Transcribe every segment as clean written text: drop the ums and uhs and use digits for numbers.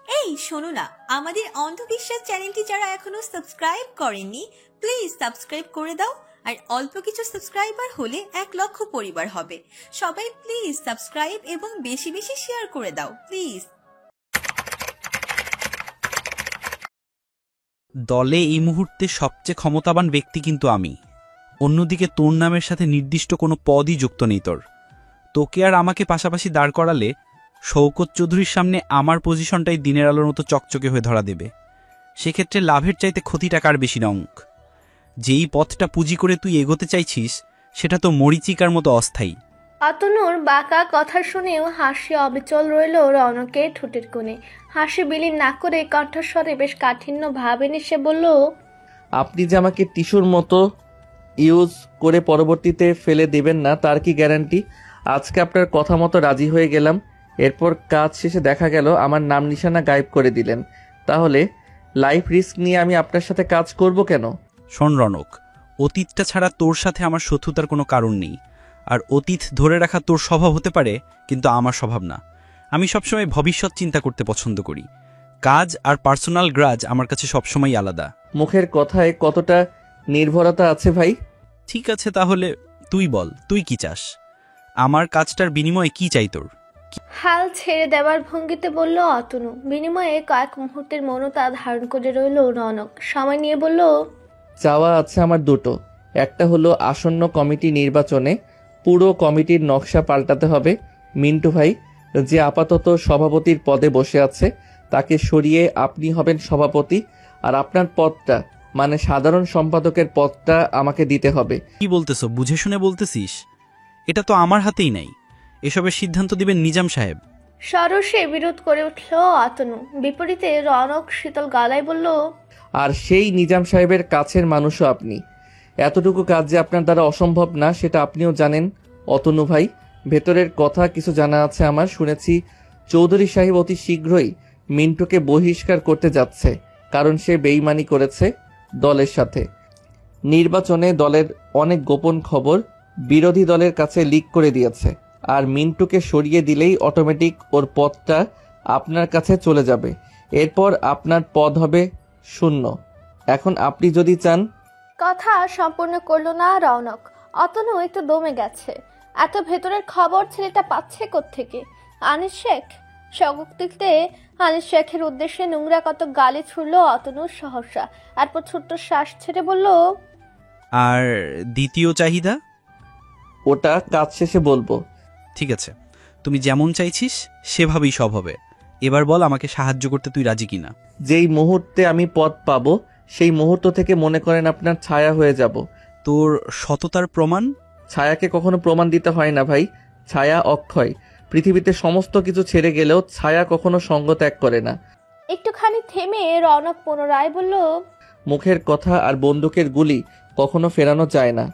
এই শোনো না, আমাদের অন্ধবিশ্বাস চ্যানেলটি যারা এখনো সাবস্ক্রাইব করেননি প্লিজ সাবস্ক্রাইব করে দাও। আর অল্প কিছু সাবস্ক্রাইবার হলে 1,00,000 পরিবার হবে। সবাই প্লিজ সাবস্ক্রাইব এবং বেশি বেশি শেয়ার করে দাও প্লিজ। দলে এই মুহূর্তে সবচেয়ে ক্ষমতাবান ব্যক্তি কিন্তু আমি। অন্যদিকে তোর নামের সাথে নির্দিষ্ট কোনো পদই যুক্ত নেই। তোকে আর আমাকে পাশাপাশি দাঁড় করালে শওকত চৌধুরীর সামনে আমার পজিশনটাই দিনের আলোর মতো চকচকে হয়ে ধরা দেবে। সেক্ষেত্রে লাভের চাইতে ক্ষতি টাকার বেশি অঙ্ক। যেই পথটা পুঁজি করে তুই এগোতে চাইছিস সেটা তো মরিচিকার মতো অস্থায়ী। অতনুর বাঁকা কথা শুনেও হাসি অবিচল রইল রৌনকের ঠোঁটের কোণে। হাসি বিলীন না করে কণ্ঠস্বরে বেশ কাঠিন্য ভাব এনে সে বলল, আপনি যে আমাকে টিস্যুর মতো ইউজ করে পরবর্তীতে ফেলে দেবেন না তার কি গ্যারান্টি? আজকে আপনার কথা মতো রাজি হয়ে গেলাম, এরপর কাজ শেষে দেখা গেল আমার নাম নিশানা গায়েব করে দিলেন। তাহলে লাইফ রিস্ক নিয়ে আমি আপনার সাথে কাজ করব কেন? শোন রনক, অতীতটা ছাড়া তোর সাথে আমার শত্রুতার কোনো কারণ নেই। আর অতীত ধরে রাখা তোর স্বভাব হতে পারে, কিন্তু আমার স্বভাব না। আমি সবসময় ভবিষ্যৎ চিন্তা করতে পছন্দ করি। কাজ আর পার্সোনাল গ্রাজ আমার কাছে সবসময় আলাদা। মুখের কথায় কতটা নির্ভরতা আছে ভাই। ঠিক আছে, তাহলে তুই বল, তুই কি চাস? আমার কাজটার বিনিময়ে কি চাই তোর? হাল ছেড়ে দেওয়ার ভঙ্গিতে বলল অতনু। বিনিময়ে কয়েক মুহূর্তের মৌনতা ধারণ করে রইল রৌনক। সময় নিয়ে বলল, চাওয়া আছে আমার দুটো। একটা হলো আসন্ন কমিটি নির্বাচনে পুরো কমিটির নকশা পাল্টাতে হবে। মিন্টু ভাই যে আপাতত সভাপতির পদে বসে আছে তাকে সরিয়ে আপনি হবেন সভাপতি, আর আপনার পদটা মানে সাধারণ সম্পাদকের পদটা আমাকে দিতে হবে। কি বলতেছ? বুঝে শুনে বলতেছিস? এটা তো আমার হাতেই নাই। এসবের সিদ্ধান্ত দিবেন নিজাম সাহেব। সরসে বিরোধ করে উঠল অতনু। বিপরীতে রৌনক শীতল গলায় বলল, আর সেই নিজাম সাহেবের কাছের মানুষও আপনি। এতটুকু কাজ যে আপনার দ্বারা অসম্ভব না সেটা আপনিও জানেন অতনু ভাই। ভেতরের কথা কিছু জানা আছে আমার। শুনেছি চৌধুরী সাহেব অতি শীঘ্রই মিন্টুকে বহিষ্কার করতে যাচ্ছে, কারণ সে বেইমানি করেছে দলের সাথে। নির্বাচনে দলের অনেক গোপন খবর বিরোধী দলের কাছে লিক করে দিয়েছে, আর মিন্টুকে সরিয়ে দিলেই অটোমেটিক ওর পদটা আপনার কাছে চলে যাবে। এরপর আপনার পদ হবে শূন্য। এখন আপনি যদি চান। কথা সম্পূর্ণ করলো না রৌনক। অতনু একটু দমে গেছে। এত ভেতরের খবর ছেলেটা পাচ্ছে কোত্থেকে? আনিস শেখ? স্বগতিতে আনিস শেখের উদ্দেশ্যে নোংরা কত গালি ছুড়ল অতনু সহসা। এরপর ছোট্ট শ্বাস ছেড়ে বলল, আর দ্বিতীয় চাহিদা? ওটা কাজ শেষে বলবো। ঠিক আছে, তুমি যেমন চাইছিস সেভাবেই সব হবে। এবার বল, আমাকে সাহায্য করতে তুই রাজি কিনা? যেই মুহূর্তে আমি পদ পাবো সেই মুহূর্ত থেকে মনে করেন আপনার ছায়া হয়ে যাব। তোর সততার প্রমাণ? ছায়াকে কখনো প্রমাণ দিতে হয় না ভাই। ছায়া অক্ষয়। পৃথিবীতে সমস্ত কিছু ছেড়ে গেলেও ছায়া কখনো সঙ্গ ত্যাগ করে না। একটুখানি থেমে রৌনক পুনরায় বলল, মুখের কথা আর বন্দুকের গুলি কখনো ফেরানো যায় না।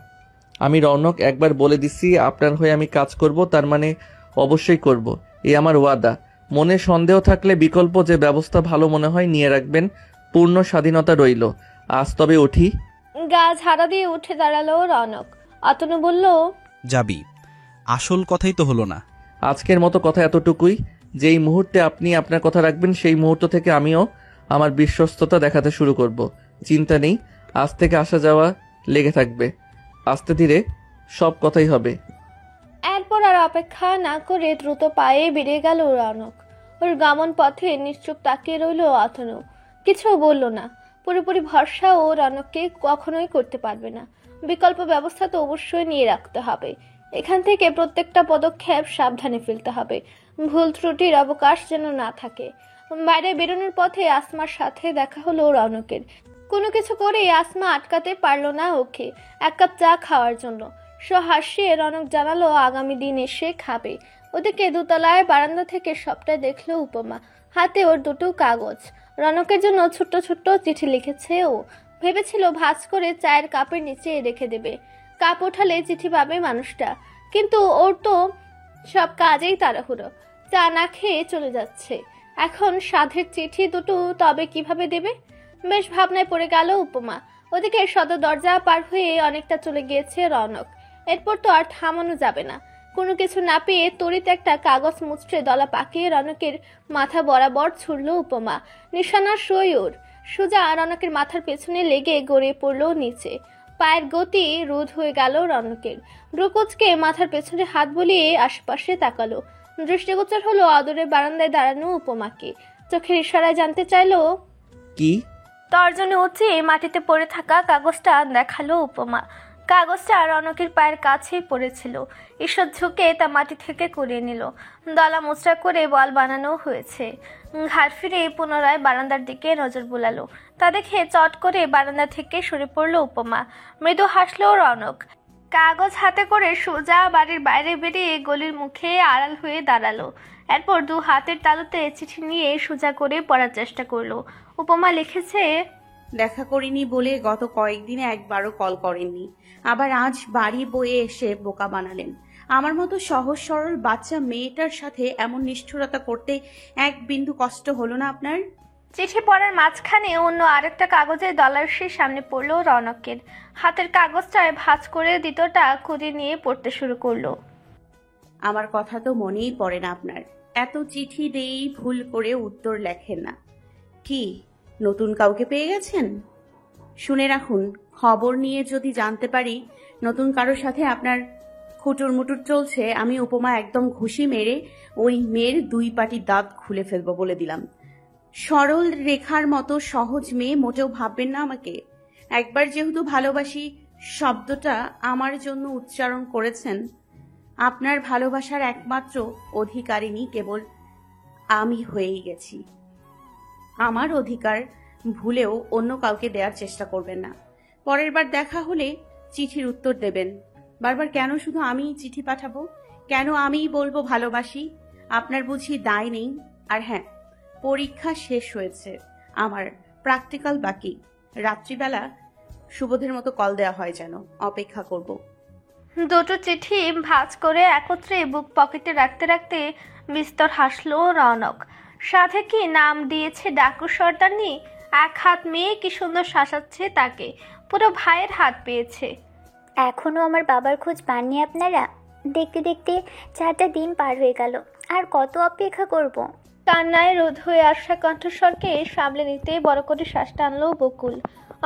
আমি রৌনক একবার বলে দিছি আপনার হয়ে আমি কাজ করব, তার মানে অবশ্যই করব, এই আমার ওয়াদা। মনে সন্দেহ থাকলে বিকল্প যে ব্যবস্থা ভালো মনে হয় নিয়ে রাখবেন। পূর্ণ স্বাধীনতা রইল। আজ তবে উঠি। গা ঝাড়া দিয়ে উঠে দাঁড়ালো রৌনক। অতনু বলল, যাবি? আসল কথাই তো হলো না। আজকের মতো কথা এতটুকুই। যেই মুহূর্তে আপনি আপনার কথা রাখবেন সেই মুহূর্ত থেকে আমিও আমার বিশ্বস্ততা দেখাতে শুরু করব। চিন্তা নেই, আজ থেকে আসা যাওয়া লেগে থাকবে। আস্তে ধীরে সব কথাই হবে। এরপর আর অপেক্ষা না করে দ্রুত পায়ে বেরিয়ে গেল রৌনক। ওর গমন পথে নিশ্চুপ তাকিয়ে রইল অতনু। কিছু বলল না। পুরোপুরি ভরসা ও রৌনককে কখনোই করতে পারবে না। বিকল্প ব্যবস্থা তো অবশ্যই নিয়ে রাখতে হবে। এখান থেকে প্রত্যেকটা পদক্ষেপ সাবধানে ফেলতে হবে। ভুল ত্রুটির অবকাশ যেন না থাকে। বাইরে বেরোনোর পথে আসমার সাথে দেখা হলো রৌনকের। কোনো কিছু করে আসমা আটকাতে পারলো না ওকে এক কাপ চা খাওয়ার জন্য। হাসিয়ে রৌনক জানালো আগামী দিন এসে খাবে। ওদিকে দোতলায় বারান্দা থেকে সবটাই দেখলো উপমা। হাতে ওর দুটো কাগজ। রৌনকের জন্য ছোট্ট ছোট্ট চিঠি লিখেছে ও। ভেবেছিল ভাঁজ করে চায়ের কাপের নিচে রেখে দেবে। কাপ ওঠালে চিঠি পাবে মানুষটা। কিন্তু ওর তো সব কাজেই তাড়াহুড়ো। চা না খেয়ে চলে যাচ্ছে। এখন সাধের চিঠি দুটো তবে কিভাবে দেবে? বেশ ভাবনায় পড়ে গেল উপমা। ওদিকে সদর দরজা পার হয়ে অনেকটা চলে গিয়েছে রৌনক। এরপর তো আর থামানো যাবে না। কোনো কিছু না পেয়ে তড়িৎ একটা কাগজ মুচড়ে দলা পাকিয়ে রনকের মাথা বরাবর ছুড়ল উপমা। নিশানা সইউর সোজা রনকের মাথার পেছনে লেগে গড়িয়ে পড়ল নিচে। পায়ের গতি রোধ হয়ে গেল রনকের। ব্রুকুচকে মাথার পেছনে হাত বুলিয়ে আশেপাশে তাকালো। দৃষ্টিগোচর হলো আদরের বারান্দায় দাঁড়ানো উপমাকে। চোখের ইশারায় জানতে চাইলো কি? তর্জনে উঁচিয়ে মাটিতে পড়ে থাকা কাগজটা দেখালো উপমা। কাগজটা রনকের পায়ের কাছেই পড়েছিল। ঈশ্বর ঝুঁকে তা মাটি থেকে কুড়িয়ে নিল। দলা মোচড়া করে বল বানানো হয়েছে। ঘাড় ফিরে পুনরায় বারান্দার দিকে নজর বুলালো। তা দেখে চট করে বারান্দা থেকে সরে পড়ল উপমা। মৃদু হাসলো রনক। কাগজ হাতে করে সোজা বাড়ির বাইরে বেরিয়ে গলির মুখে আড়াল হয়ে দাঁড়ালো। এরপর দু হাতের তালুতে চিঠি নিয়ে সোজা করে পড়ার চেষ্টা করলো। উপমা লিখেছে, দেখা করিনি বলে গত কয়েকদিনে একবারও কল করেননি, আবার আজ বাড়ি বয়ে এসে বোকা বানালেন। আমার মতো সহজ সরল বাচ্চা মেয়েটার সাথে এমন নিষ্ঠুরতা করতে এক বিন্দু কষ্ট হলো না আপনার? চিঠি পড়ার মাঝখানে অন্য আরেকটা কাগজের দলারশির সামনে পড়লো রনকের। হাতের কাগজটায় ভাঁজ করে দ্বিতীয়টা কুড়িয়ে নিয়ে পড়তে শুরু করলো। আমার কথা তো মনেই পড়ে না আপনার। এত চিঠি দেই ভুল করে উত্তর লেখেন না। কি নতুন কাউকে পেয়ে গেছেন? শুনে রাখুন, খবর নিয়ে যদি জানতে পারি নতুন কারোর সাথে আপনার খুটুর মুটুর চলছে, আমি উপমা একদম ঘুষি মেরে ওই মেয়ের দুই পাটি দাঁত খুলে ফেলবো বলে দিলাম। সরল রেখার মতো সহজ মেয়ে মোটেও ভাববেন না আমাকে। একবার যেহেতু ভালোবাসি শব্দটা আমার জন্য উচ্চারণ করেছেন, আপনার ভালোবাসার একমাত্র অধিকারিণী কেবল আমি হয়েই গেছি। আমার অধিকার ভুলেও অন্য কাউকে দেওয়ার চেষ্টা করবেন না। পরের বার দেখা হলে চিঠির উত্তর দেবেন। বারবার কেন শুধু আমিই চিঠি পাঠাবো? কেন আমিই বলবো ভালোবাসি? আপনার বুঝি দায় নেই? আর হ্যাঁ, পরীক্ষা শেষ হয়েছে, আমার প্র্যাকটিক্যাল বাকি। রাত্রিবেলা সুবোধের মতো কল দেওয়া হয় যেন। অপেক্ষা করব। দুটো চিঠি ভাঁজ করে একত্রে বুক পকেটে রাখতে রাখতে বিস্তর হাসলো রনক। সাথে কি নাম দিয়েছে ডাকু সর্দারনি। এক হাত মেয়ে কি সুন্দর শাসাচ্ছে তাকে। পুরো ভাইয়ের হাত পেয়েছে। এখনো আমার বাবার খোঁজ পাননি আপনারা? দেখতে দেখতে 4টা দিন পার হয়ে গেল, আর কত অপেক্ষা করব? কান্নায় রোধ হয়ে আসা কণ্ঠস্বরকে সামলে নিতে বড় করে শ্বাস টানলো বকুল।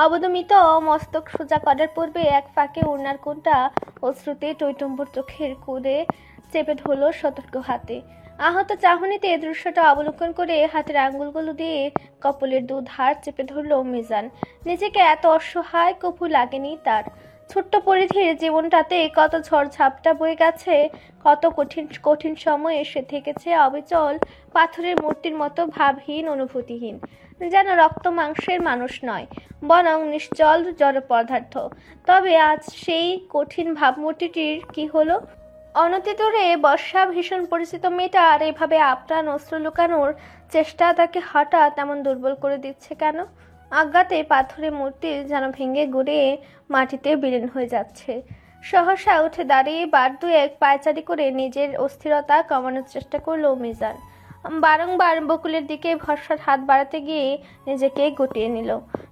অবদমিত মস্তক সোজা করার পূর্বে এক ফাঁকে ওড়নার কোণটা অশ্রুতে টইটম্বুর চোখের কুড়ে চেপে ধরল সতর্ক হাতে। আহত চাহনিতে দৃশ্যটা অবলোকন করে হাতের আঙ্গুলগুলো দিয়ে কপালের ধার চেপে ধরল মিজান। নিজেকে এত অসহায় কভু লাগেনি তার। ছোট্ট পরিধির জীবনটাতে কত ঝড় ঝাপটা বয়ে গেছে, কত কঠিন কঠিন সময় এসে থেকেছে অবিচল পাথরের মূর্তির মতো ভাবহীন অনুভূতিহীন, যেন রক্ত মাংসের মানুষ নয়, বরং নিশ্চল জড় পদার্থ। তবে আজ সেই কঠিন ভাবমূর্তিটির কি হলো? অনতিদূরে বর্ষা ভীষণ পরিচিত মেয়েটা আর এভাবে আপ্রাণ অস্ত্র লুকানোর চেষ্টা তাকে হঠাৎ এমন দুর্বল করে দিচ্ছে কেন? আজ্ঞাতে পাথরের মূর্তি যেন ভেঙে গুড়িয়ে মাটিতে বিলীন হয়ে যাচ্ছে। সহসা উঠে দাঁড়িয়ে বার দুয়েক পায়চারি করে নিজের অস্থিরতা কমানোর চেষ্টা করলো মিজান। বারংবার বকুলের দিকে ভরসার হাত বাড়াতে গিয়ে নিজেকে গুটিয়ে নিল।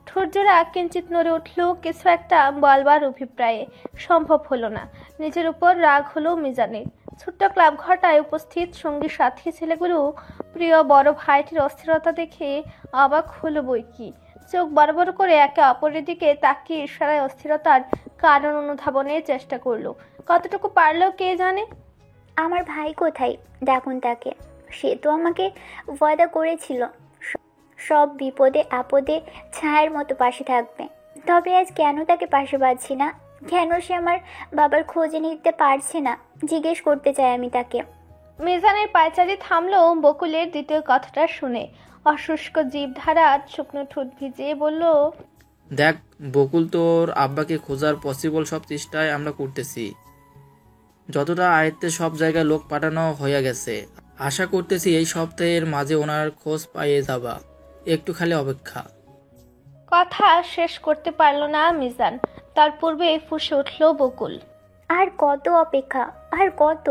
ঠোঁটজোড়া কিঞ্চিত নড়ে উঠল কিছু একটা বলবার অভিপ্রায়ে। সম্ভব হলো না। নিজের উপর রাগ হলো মিজানের। ছোট্ট ক্লাব ঘরটায় উপস্থিত সঙ্গী সাথী ছেলেগুলো প্রিয় বড় ভাইটির অস্থিরতা দেখে অবাক হলো বই কি। চোখ বড় বড় করে একে অপরের দিকে তাকিয়ে ইশারায় অস্থিরতার কারণ অনুধাবনের চেষ্টা করলো। কতটুকু পারলেও কে জানে। আমার ভাই কোথায়? ডাকুন তাকে। সে তো আমাকে ওয়াদা করেছিল সব বিপদে আপদে ছায়ের মতো পাশে থাকবে। তবে আজ কেন তাকে পাশে পাচ্ছি না? কেন সে আমার বাবার খোঁজ নিতে পারছে না? জিজ্ঞেস করতে চাই আমি তাকে। মিজানের পায়চারি থামলো বকুলের দ্বিতীয় কথাটা শুনে। অশুষ্ক জীবধারা শুকনো ঠোঁট ভিজিয়ে বলল, দেখ বকুল, তোর আব্বাকে খোঁজার পসিবল সব চেষ্টায় আমরা করতেছি। যতটা আয়ত্তে সব জায়গায় লোক পাঠানো হয়ে গেছে। আশা করতেছি এই সপ্তাহের মাঝে ওনার খোঁজ পাইয়ে যাবা। একটু খালি অপেক্ষা। কথা শেষ করতে পারল না মিজান। তার পূর্বে ফুঁসে উঠল বকুল, আর কত অপেক্ষা, আর কত?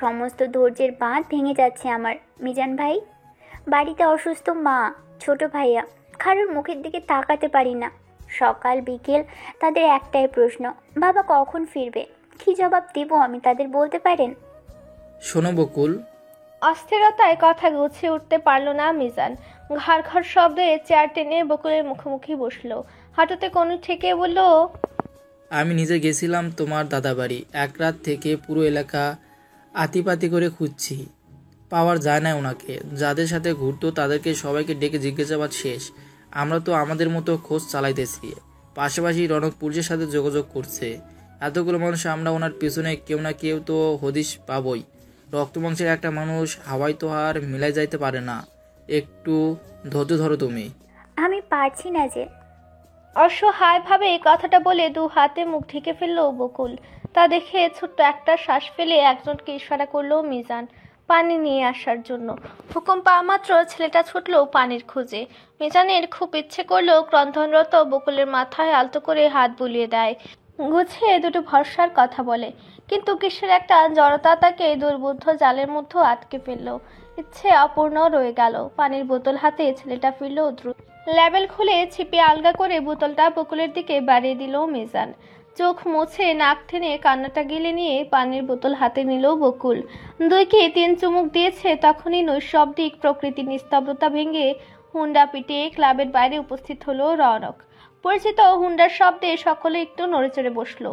সমস্ত ধৈর্যের বাঁধ ভেঙে যাচ্ছে আমার মিজান ভাই। বাড়িতে অসুস্থ মা, ছোট ভাইয়া, কারোর মুখের দিকে তাকাতে পারি না। সকাল বিকেল তাদের একটাই প্রশ্ন, বাবা কখন ফিরবে? কি জবাব দেব আমি তাদের, বলতে পারেন? শোনো বকুল, অস্থিরতায় কথা গুছিয়ে উঠতে পারল না মিজান। ঘর ঘর শব্দে চেয়ার টেনে বকুলের মুখোমুখি বসলো। হাঁটুতে কোনো ঠেকে বলল, আমি নিজে গেছিলাম তোমার দাদাবাড়ি। এক রাত থেকে পুরো এলাকা আতিপাতি করে খুঁজছি, পাওয়ার যায় না ওনাকে। যাদের সাথে ঘুরতো তাদেরকে সবাইকে ডেকে জিজ্ঞাসাবাদ শেষ। আমরা তো আমাদের মতো খোঁজ চালাইতেছি, পাশাপাশি রনক পুলিশের সাথে যোগাযোগ করছে। এতগুলো মানুষ, আমরা ওনার পেছনে কেউ না কেউ তো হদিশ পাবই। রক্তমাংসের একটা মানুষ হাওয়ায় তো আর মিলাই যাইতে পারে না। একটু ধৈর্য ধরো তুমি। আমি পারছি না যে। অসহায়ভাবে এই কথাটা বলে দু হাতে মুখ ঢেকে ফেললো বকুল। তা দেখে ছোট্ট একটা শ্বাস ফেলে একজনকে ইশারা করলো মিজান পানি নিয়ে আসার জন্য। হুকুম পাওয়া মাত্র ছেলেটা ছুটলো পানির খোঁজে। মিজানের খুব ইচ্ছে করলো ক্রন্ধনরত বকুলের মাথায় আলতো করে হাত বুলিয়ে দেয়, গুছিয়ে দুটো ভরসার কথা বলে। কিন্তু কিসের একটা জড়তা তাকে দুর্বোধ্য জালের মধ্যে আটকে ফেললো। ইচ্ছে অপূর্ণ রয়ে গেল। পানির বোতল হাতে ছেলেটা ফিরল দ্রুত। লেবেল খুলে ছিপে আলগা করে বোতলটা বকুলের দিকে বাড়িয়ে দিল মিজান। চোখ মুছে নাক টেনে কান্নাটা গিলে নিয়ে পানির বোতল হাতে নিল বকুল। 2 কি 3 চুমুক দিয়েছে, তখনই নৈশব্দিক প্রকৃতির নিস্তব্ধতা ভেঙে হুন্ডা পিটিয়ে ক্লাবের বাইরে উপস্থিত হলো রনক। পরিচিত হুন্ডার শব্দে সকলে একটু নড়েচড়ে বসলো।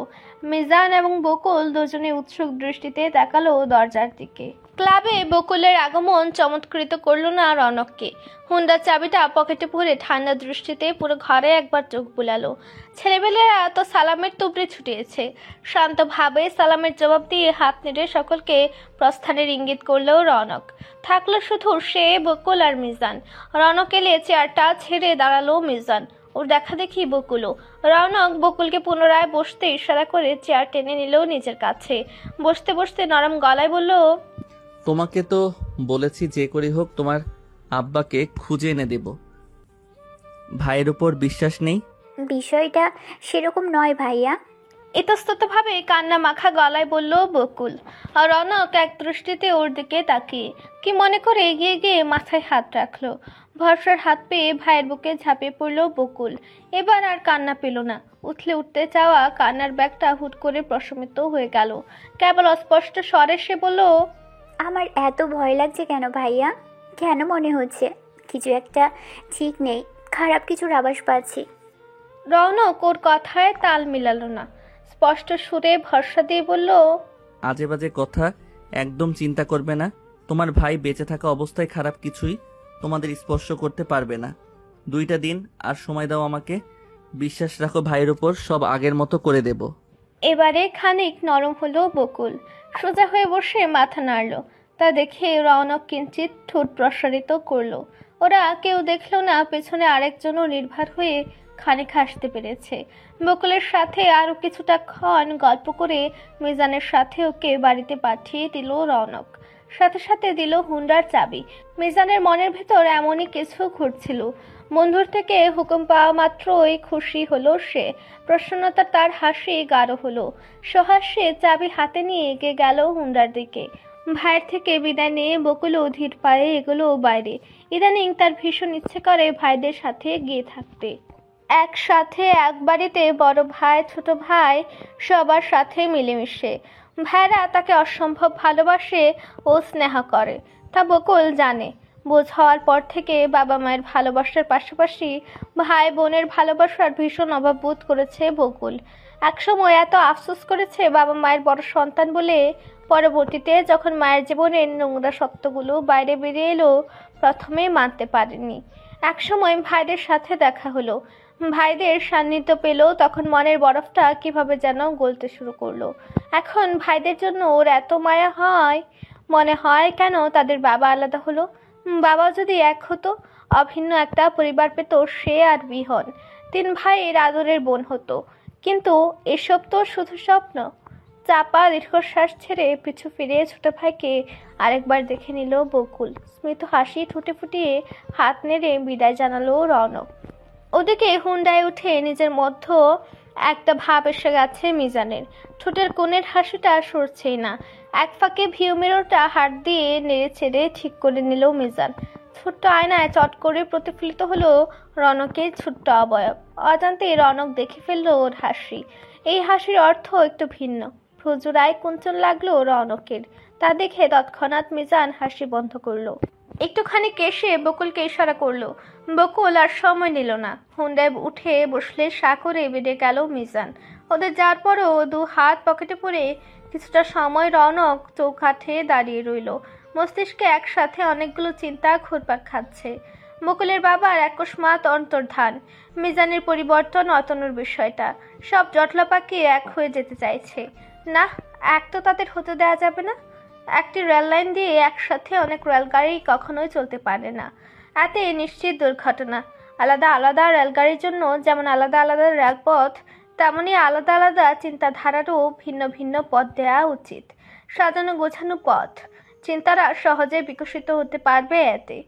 মিজান এবং বকুল দুজনে উৎসুক দৃষ্টিতে তাকালো দরজার দিকে। ক্লাবে বকুলের আগমন চমৎকৃত করলো না রনককে। হুন্ডার চাবিটা পকেটে পুরে ঠান্ডা দৃষ্টিতে পুরো ঘরে একবার চোখ বুলালো। ছেলেবেলেরা তো সালামের তুবড়ে ছুটিয়েছে। শান্তভাবে সালামের জবাব দিয়ে হাত নেড়ে সকলকে প্রস্থানের ইঙ্গিত করলো রনক। থাকলো শুধু সে, বকুল আর মিজান। রনক এলে চেয়ারটা ছেড়ে দাঁড়ালো মিজান। ওর দেখা দেখি বকুলও। রনক বকুলকে পুনরায় বসতে ইশারা করে চেয়ার টেনে নিল নিজের কাছে। বসতে বসতে নরম গলায় বলল, তোমাকে তো বলেছি যে করে হোক তোমার আব্বাকে খুঁজে এনে দেব। ভাইয়ের উপর বিশ্বাস নেই? বিষয়টা সেরকম নয় ভাইয়া। ইতস্ততভাবে কান্না মাখা গলায় বলল বকুল। আর রনক এক দৃষ্টিতে ওর দিকে তাকিয়ে কি মনে করে এগিয়ে গিয়ে মাথায় হাত রাখলো। ভরসার হাত পেয়ে ভাইয়ের বুকে ঝাঁপিয়ে পড়ল বকুল। এবার আর কান্না পেল না। উঠলে উঠতে চাওয়া কান্নার ব্যাগটা হুট করে প্রশমিত হয়ে গেল। কেবল অস্পষ্ট স্বরে সে বলল, আমার এত ভয় লাগছে কেন ভাইয়া? কেন মনে হচ্ছে কিছু একটা ঠিক নেই, খারাপ কিছুর আভাস পাচ্ছি। রৌনক ওর কথায় তাল মিলালো না। স্পষ্ট সুরে ভরসা দিয়ে বলল, আজে বাজে কথা একদম চিন্তা করবে না। তোমার ভাই বেঁচে থাকা অবস্থায় খারাপ কিছুই তোমাদের স্পর্শ করতে পারবে না। 2টা দিন আর সময় দাও আমাকে। বিশ্বাস রাখো ভাইয়ের উপর সব আগের মতো করে দেব। এবারে খানিক নরম হলো বকুল। সোজা হয়ে বসে মাথা নাড়ল। তা দেখে রৌনক কিঞ্চিত ঠোঁট প্রসারিত করলো। ওরা কেউ দেখলো না পেছনে আরেকজনও নির্ভর হয়ে খানিক হাসতে পেরেছে। বকুলের সাথে আরো কিছুটা ক্ষণ গল্প করে মিজানের সাথে ওকে বাড়িতে পাঠিয়ে দিল রৌনক। সাথে সাথে দিল হুন্ডার চাবি। মিজানের মনের ভেতর এমনই কিছু ঘুরছিল। বন্ধুর থেকে হুকুম পাওয়া মাত্রই খুশি হলো সে। প্রসন্নতা তার হাসি গাঢ় হলো। সহাস্যে চাবি হাতে নিয়ে এগিয়ে গেল হুন্ডার দিকে। ভাইয়ের থেকে বিদায় নিয়ে বকুল অধীর পায়ে এগুলো বাইরে। ইদানিং তার ভীষণ ইচ্ছে করে ভাইদের সাথে গিয়ে থাকতে। একসাথে এক বাড়িতে বড় ভাই ছোট ভাই সবার সাথে মিলেমিশে। ভাইরা তাকে অসম্ভব ভালোবাসে ও স্নেহ করে, তা বকুল জানে। বোঝ হওয়ার পর থেকে বাবা মায়ের ভালোবাসার পাশাপাশি ভাই বোনের ভালোবাসার ভীষণ অভাব বোধ করেছে বকুল। একসময় এত আফসোস করেছে বাবা মায়ের বড় সন্তান বলে, পরবর্তীতে যখন মায়ের জীবনের নোংরা সত্যগুলো বাইরে বেরিয়ে এলো প্রথমে মানতে পারেনি। একসময় ভাইদের সাথে দেখা হলো, ভাইদের সান্নিধ্য পেল, তখন মনের বরফটা কিভাবে যেন গলতে শুরু করলো। এখন ভাইদের জন্য ওর এত মায়া হয়। মনে হয় কেন তাদের বাবা আলাদা হলো। বাবা যদি এক হতো, অভিন্ন একটা পরিবার পেত সে আর বিহন। 3 ভাইয়ের আদরের বোন হতো। কিন্তু এসব তো শুধু স্বপ্ন। চাপা দীর্ঘশ্বাস ছেড়ে পিছু ফিরে ছোট ভাইকে আরেকবার দেখে নিল বকুল। স্মিত হাসি ঠোঁটে ফুটিয়ে হাত নেড়ে বিদায় জানালো রৌনক। ওদিকে হুন্ডায় উঠে নিজের মধ্যে একটা ভাব এসে গেছে মিজানের। ঠোঁটের কোণের হাসিটা সরছেই না। এক ফাঁকে ভিউ মিররটা হাত দিয়ে নেড়ে ছেড়ে ঠিক করে নিল মিজান। ছোট্ট আয়নায় চট করে প্রতিফলিত হলো রনকের ছোট্ট অবয়ব। অজান্তে রনক দেখে ফেললো ওর হাসি। এই হাসির অর্থ একটু ভিন্ন। ভ্রুজোড়ায় কুঞ্চন লাগলো রনকের। তা দেখে তৎক্ষণাৎ মিজান হাসি বন্ধ করলো। একটুখানি কেশে বকুলকে ইশারা করলো। বকুল আর সময় নিল না, হুন্ডায় উঠে বসলে সা করে বেড়ে গেল মিজান। ওদের যাওয়ার পরও দু হাত পকেটে পরে কিছুটা সময় রৌনক চৌকাঠে দাঁড়িয়ে রইল। মস্তিষ্কে একসাথে অনেকগুলো চিন্তা ঘুরপাক খাচ্ছে। বকুলের বাবার অকস্মাৎ অন্তর্ধান, মিজানের পরিবর্তন, অতনুর বিষয়টা, সব জটলা পাকিয়ে এক হয়ে যেতে চাইছে। না, এক তো তাদের হতে দেওয়া যাবে না। একটি রেল লাইন দিয়ে একসাথে অনেক রেলগাড়ি কখনোই চলতে পারে না, এতে নিশ্চিত দুর্ঘটনা। আলাদা আলাদা রেলগাড়ির জন্য যেমন আলাদা আলাদা রেলপথ, তেমনি আলাদা আলাদা চিন্তাধারারও ভিন্ন ভিন্ন পথ দেওয়া উচিত। সাজানো গোছানো পথ, চিন্তারা সহজে বিকশিত হতে পারবে এতে।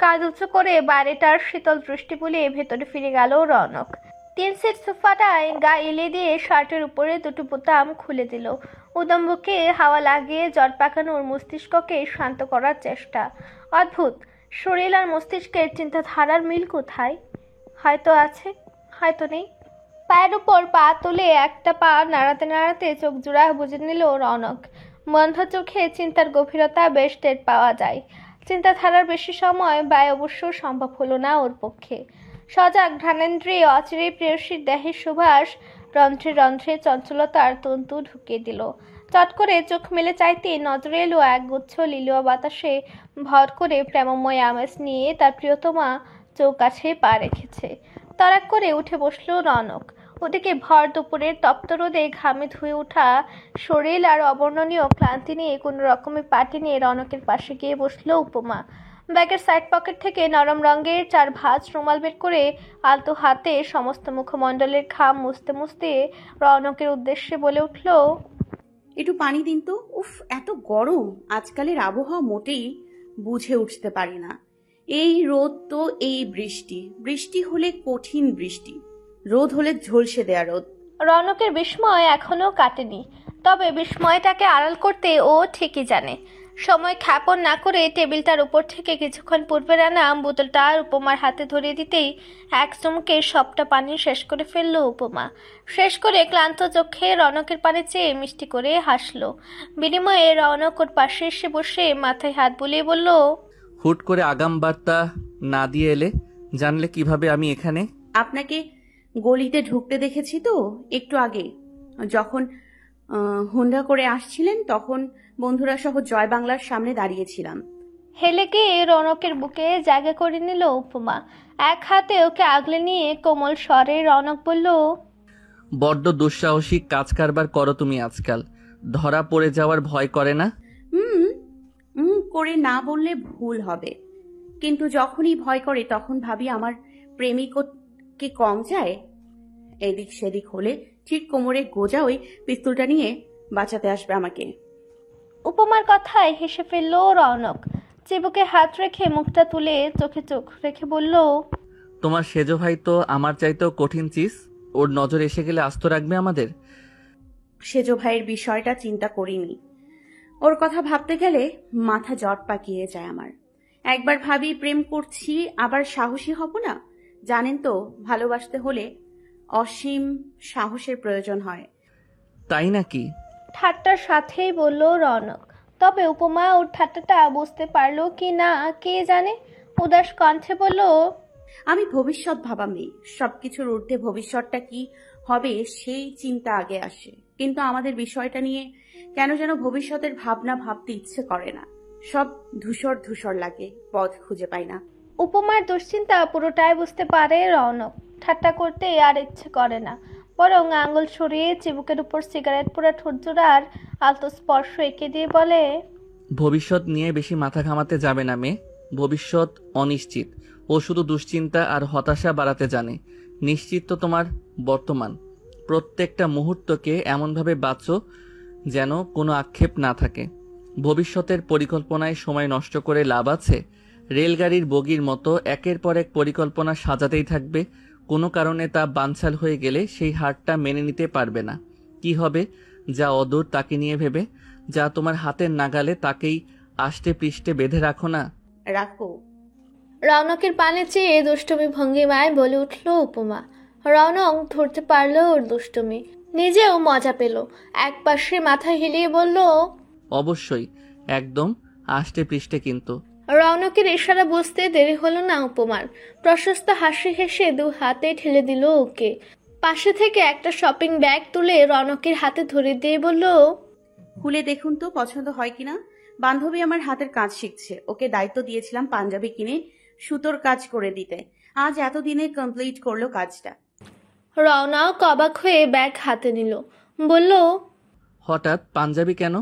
কাঁধ উঁচু করে বাইরেটার শীতল দৃষ্টি বুলিয়ে ভেতরে ফিরে গেল রৌনক। 3 সিট সোফাটায় গা এলে দিয়ে শার্টের উপরে দুটো বোতাম খুলে দিল। উদম্বকে হাওয়া লাগিয়ে জট পাকানোর মস্তিষ্ককে শান্ত করার চেষ্টা। অদ্ভুত, শরীর আর মস্তিষ্কের চিন্তাধারার মিল কোথায়? হয়তো আছে, হয়তো নেই। পায়ের উপর পা তুলে একটা পা নাড়াতে নাড়াতে চোখ জোড়া বুঝে নিল রৌনক। বন্ধ চোখে চিন্তার গভীরতা বেশ টের পাওয়া যায়। চিন্তাধারার বেশি সময় ব্যয় অবশ্য সম্ভব হলো না ওর পক্ষে। সজাগ ঘ্রাণেন্দ্রিয় অচিরে প্রেয়সীর দেহের সুবাস রন্ধ্রে রন্ধ্রে চঞ্চলতার তন্তু ঢুকিয়ে দিল। চট করে চোখ মেলে চাইতে নজরে এলো একগুচ্ছ লিলুয়া বাতাসে ভর করে প্রেমময় আমেজ নিয়ে তার প্রিয়তমা চৌকাছে পা রেখেছে। তড়াক করে উঠে বসলো রৌনক। ওদিকে ভর দুপুরের তপ্ত রোদে ঘামে ধুয়ে ওঠা শরীর আর অবর্ণনীয় ক্লান্তি নিয়ে কোনো রকমে পাটি নিয়ে রৌনকের পাশে গিয়ে বসলো উপমা। ব্যাগের সাইড পকেট থেকে নরম রঙের 4 ভাঁজ রুমাল বের করে আলতো হাতে সমস্ত মুখমণ্ডলের ঘাম মুছতে মুছতে রৌনকের উদ্দেশ্যে বলে উঠল, একটু পানি দিন তো। উফ, এত গরম, আজকালের আবহাওয়া মোটেই বুঝে উঠতে পারি না। এই রোদ তো এই বৃষ্টি, বৃষ্টি হলে কঠিন বৃষ্টি, রোদ হলে ঝলসে দেয়া রোদ। রৌনকের বিস্ময় এখনো কাটেনি, তবে বিস্ময়টাকে আড়াল করতে ও ঠিকই জানে। সময় ক্ষেপণ না করে টেবিলটার উপর থেকে কিছুক্ষণ পূর্বের আনা বোতলটা উপমার হাতে ধরিয়ে দিতেই এক চুমুকে সবটা পানি শেষ করে ফেলল উপমা। শেষ করে ক্লান্ত চোখে রৌনকের পানে চেয়ে মিষ্টি করে হাসলো। বিনিময়ে রৌনক ওর পাশে এসে বসে মাথায় হাত বুলিয়ে বলল, হুট করে আগাম বার্তা না দিয়ে এলে, জানলে কিভাবে আমি এখানে? আপনাকে গলিতে ঢুকতে দেখেছি তো একটু আগে, যখন হুন্ডা করে আসছিলেন তখন বন্ধুরা সহ জয় বাংলার সামনে দাঁড়িয়েছিলাম। হেলে গিয়ে রৌনকের বুকে জায়গা করে নিল উপমা। এক হাতে ওকে আগলে নিয়ে কোমল স্বরে রৌনক বলল, বড্ড দুঃসাহসিক কাজ কারবার করো তুমি আজকাল, ধরা পড়ে যাওয়ার ভয় করে না? করে না বললে ভুল হবে, কিন্তু যখনই ভয় করে তখন ভাবি আমার প্রেমিকও কি কম যায়? এদিক সেদিক হলে ঠিক কোমরে গোজা ওই পিস্তলটা নিয়ে বাঁচাতে আসবে আমাকে। উপমার কথায় হেসে ফেলল রৌনক। চিবুকে হাত রেখে মুখটা তুলে চোখে চোখ রেখে বলল, তোমার সেজো ভাই তো আমার চাইতেও কঠিন চিজ, ওর নজর এসে গেলে আস্ত রাখবে আমাদের? সেজো ভাইয়ের বিষয়টা চিন্তা করিনি, ওর কথা ভাবতে গেলে মাথা জট পাকিয়ে যায় আমার। একবার ভাবি প্রেম করছি, আবার সাহসী হব না? জানেন তো, ভালোবাসতে হলে অসীম সাহসের প্রয়োজন হয়। তাই নাকি? ঠাট্টার সাথেই বলল রৌনক। তবে উপমা ওর ঠাট্টাটা বুঝতে পারলো কি না কে জানে। উদাস কণ্ঠে বলল, আমি ভবিষ্যৎ ভাবা মেয়ে, সবকিছুর ঊর্ধ্বে ভবিষ্যৎটা কি হবে সেই চিন্তা আগে আসে। কিন্তু আমাদের বিষয়টা নিয়ে কেন যেন ভবিষ্যতের ভাবনা ভাবতে ইচ্ছে করে না, সব ধূসর ধূসর লাগে, পথ খুঁজে পাই না। উপমার দুশ্চিন্তা পুরোটাই বুঝতে পারে রৌনক। ঠাট্টা করতে আর ইচ্ছে করে না, বরং আঙুল সরিয়ে চিবুকের উপর সিগারেট পোড়া ঠোঁটজোড়ার আলতো স্পর্শ এঁকে দিয়ে বলে, ভবিষ্যৎ নিয়ে বেশি মাথা ঘামাতে যাবে না মেয়ে, ভবিষ্যৎ অনিশ্চিত, ও শুধু দুশ্চিন্তা আর হতাশা বাড়াতে জানে। নিশ্চিত তো তোমার বর্তমান, প্রত্যেকটা মুহূর্তকে এমনভাবে বাঁচো যেন কোনো আক্ষেপ না থাকে। ভবিষ্যতের পরিকল্পনায় সময় নষ্ট করে লাভ আছে? রেলগাড়ির বগির মতো একের পর এক পরিকল্পনা সাজাতেই থাকবে, কোনো কারণে তা বানচাল হয়ে গেলে সেই হারটা মেনে নিতে পারবে না। কি হবে? যা অদূর তাকে নিয়ে ভেবে, যা তোমার হাতের নাগালে তাকেই আষ্টে পৃষ্ঠে বেঁধে রাখো না। রাখো। রৌনকের পানে চেয়ে দুষ্টুমি ভঙ্গিমায় বলে উঠল উপমা। রৌনক ধরতে পারল ওর দুষ্টুমি, নিজেও মজা পেল। এক পাশে মাথা হিলিয়ে বলল, অবশ্যই, একদম আষ্টে পৃষ্ঠে কিন্তু। রৌনকের ইশারা বুঝতে দেরি হলো না উপমার। প্রশস্ত হাসি হেসে 2 হাতে ঠেলে দিল ওকে। পাশে থেকে একটা শপিং ব্যাগ তুলে রৌনকের হাতে ধরে দিয়ে বলল, খুলে দেখুন তো পছন্দ হয় কিনা। বান্ধবী আমার হাতের কাজ শিখছে, ওকে দায়িত্ব দিয়েছিলাম পাঞ্জাবি কিনে সুতোর কাজ করে দিতে। আজ এতদিনে কমপ্লিট করলো কাজটা। রৌনক অবাক হয়ে ব্যাগ হাতে নিল, বলল, হঠাৎ পাঞ্জাবি কেন?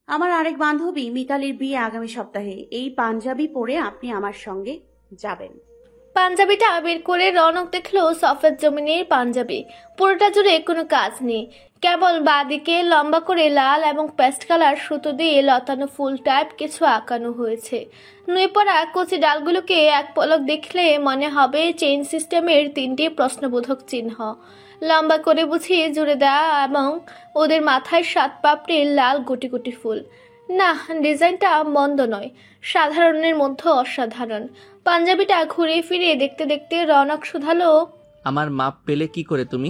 আমার আরেক বান্ধবী মিতালির বিয়ে আগামী সপ্তাহে, এই পাঞ্জাবি পরে আপনি আমার সঙ্গে যাবেন। পাঞ্জাবিটা বের করে রৌনক দেখলো সফেদ জমিনের পাঞ্জাবি। পুরোটা জুড়ে কোনো কাজ নেই, কেবল বাঁদিকে লম্বা করে লাল এবং পেস্ট কালার সুতো দিয়ে লতানো ফুল টাইপ কিছু আঁকানো হয়েছে। নুয়ে পড়া কচি ডালগুলোকে এক পলক দেখলে মনে হবে চেইন সিস্টেমের 3টি প্রশ্নবোধক চিহ্ন লম্বা করে বুঝিয়ে জুড়ে দেওয়া, এবং ওদের মাথায় 7 পাপড়ির লাল গুটি গুটি ফুল। না, ডিজাইনটা মন্দ নয়, সাধারণের মধ্যে অসাধারণ। পাঞ্জাবিটা ঘুরে ফিরে দেখতে দেখতে রৌনক শুধালো, আমার মাপ পেলে কি করে তুমি?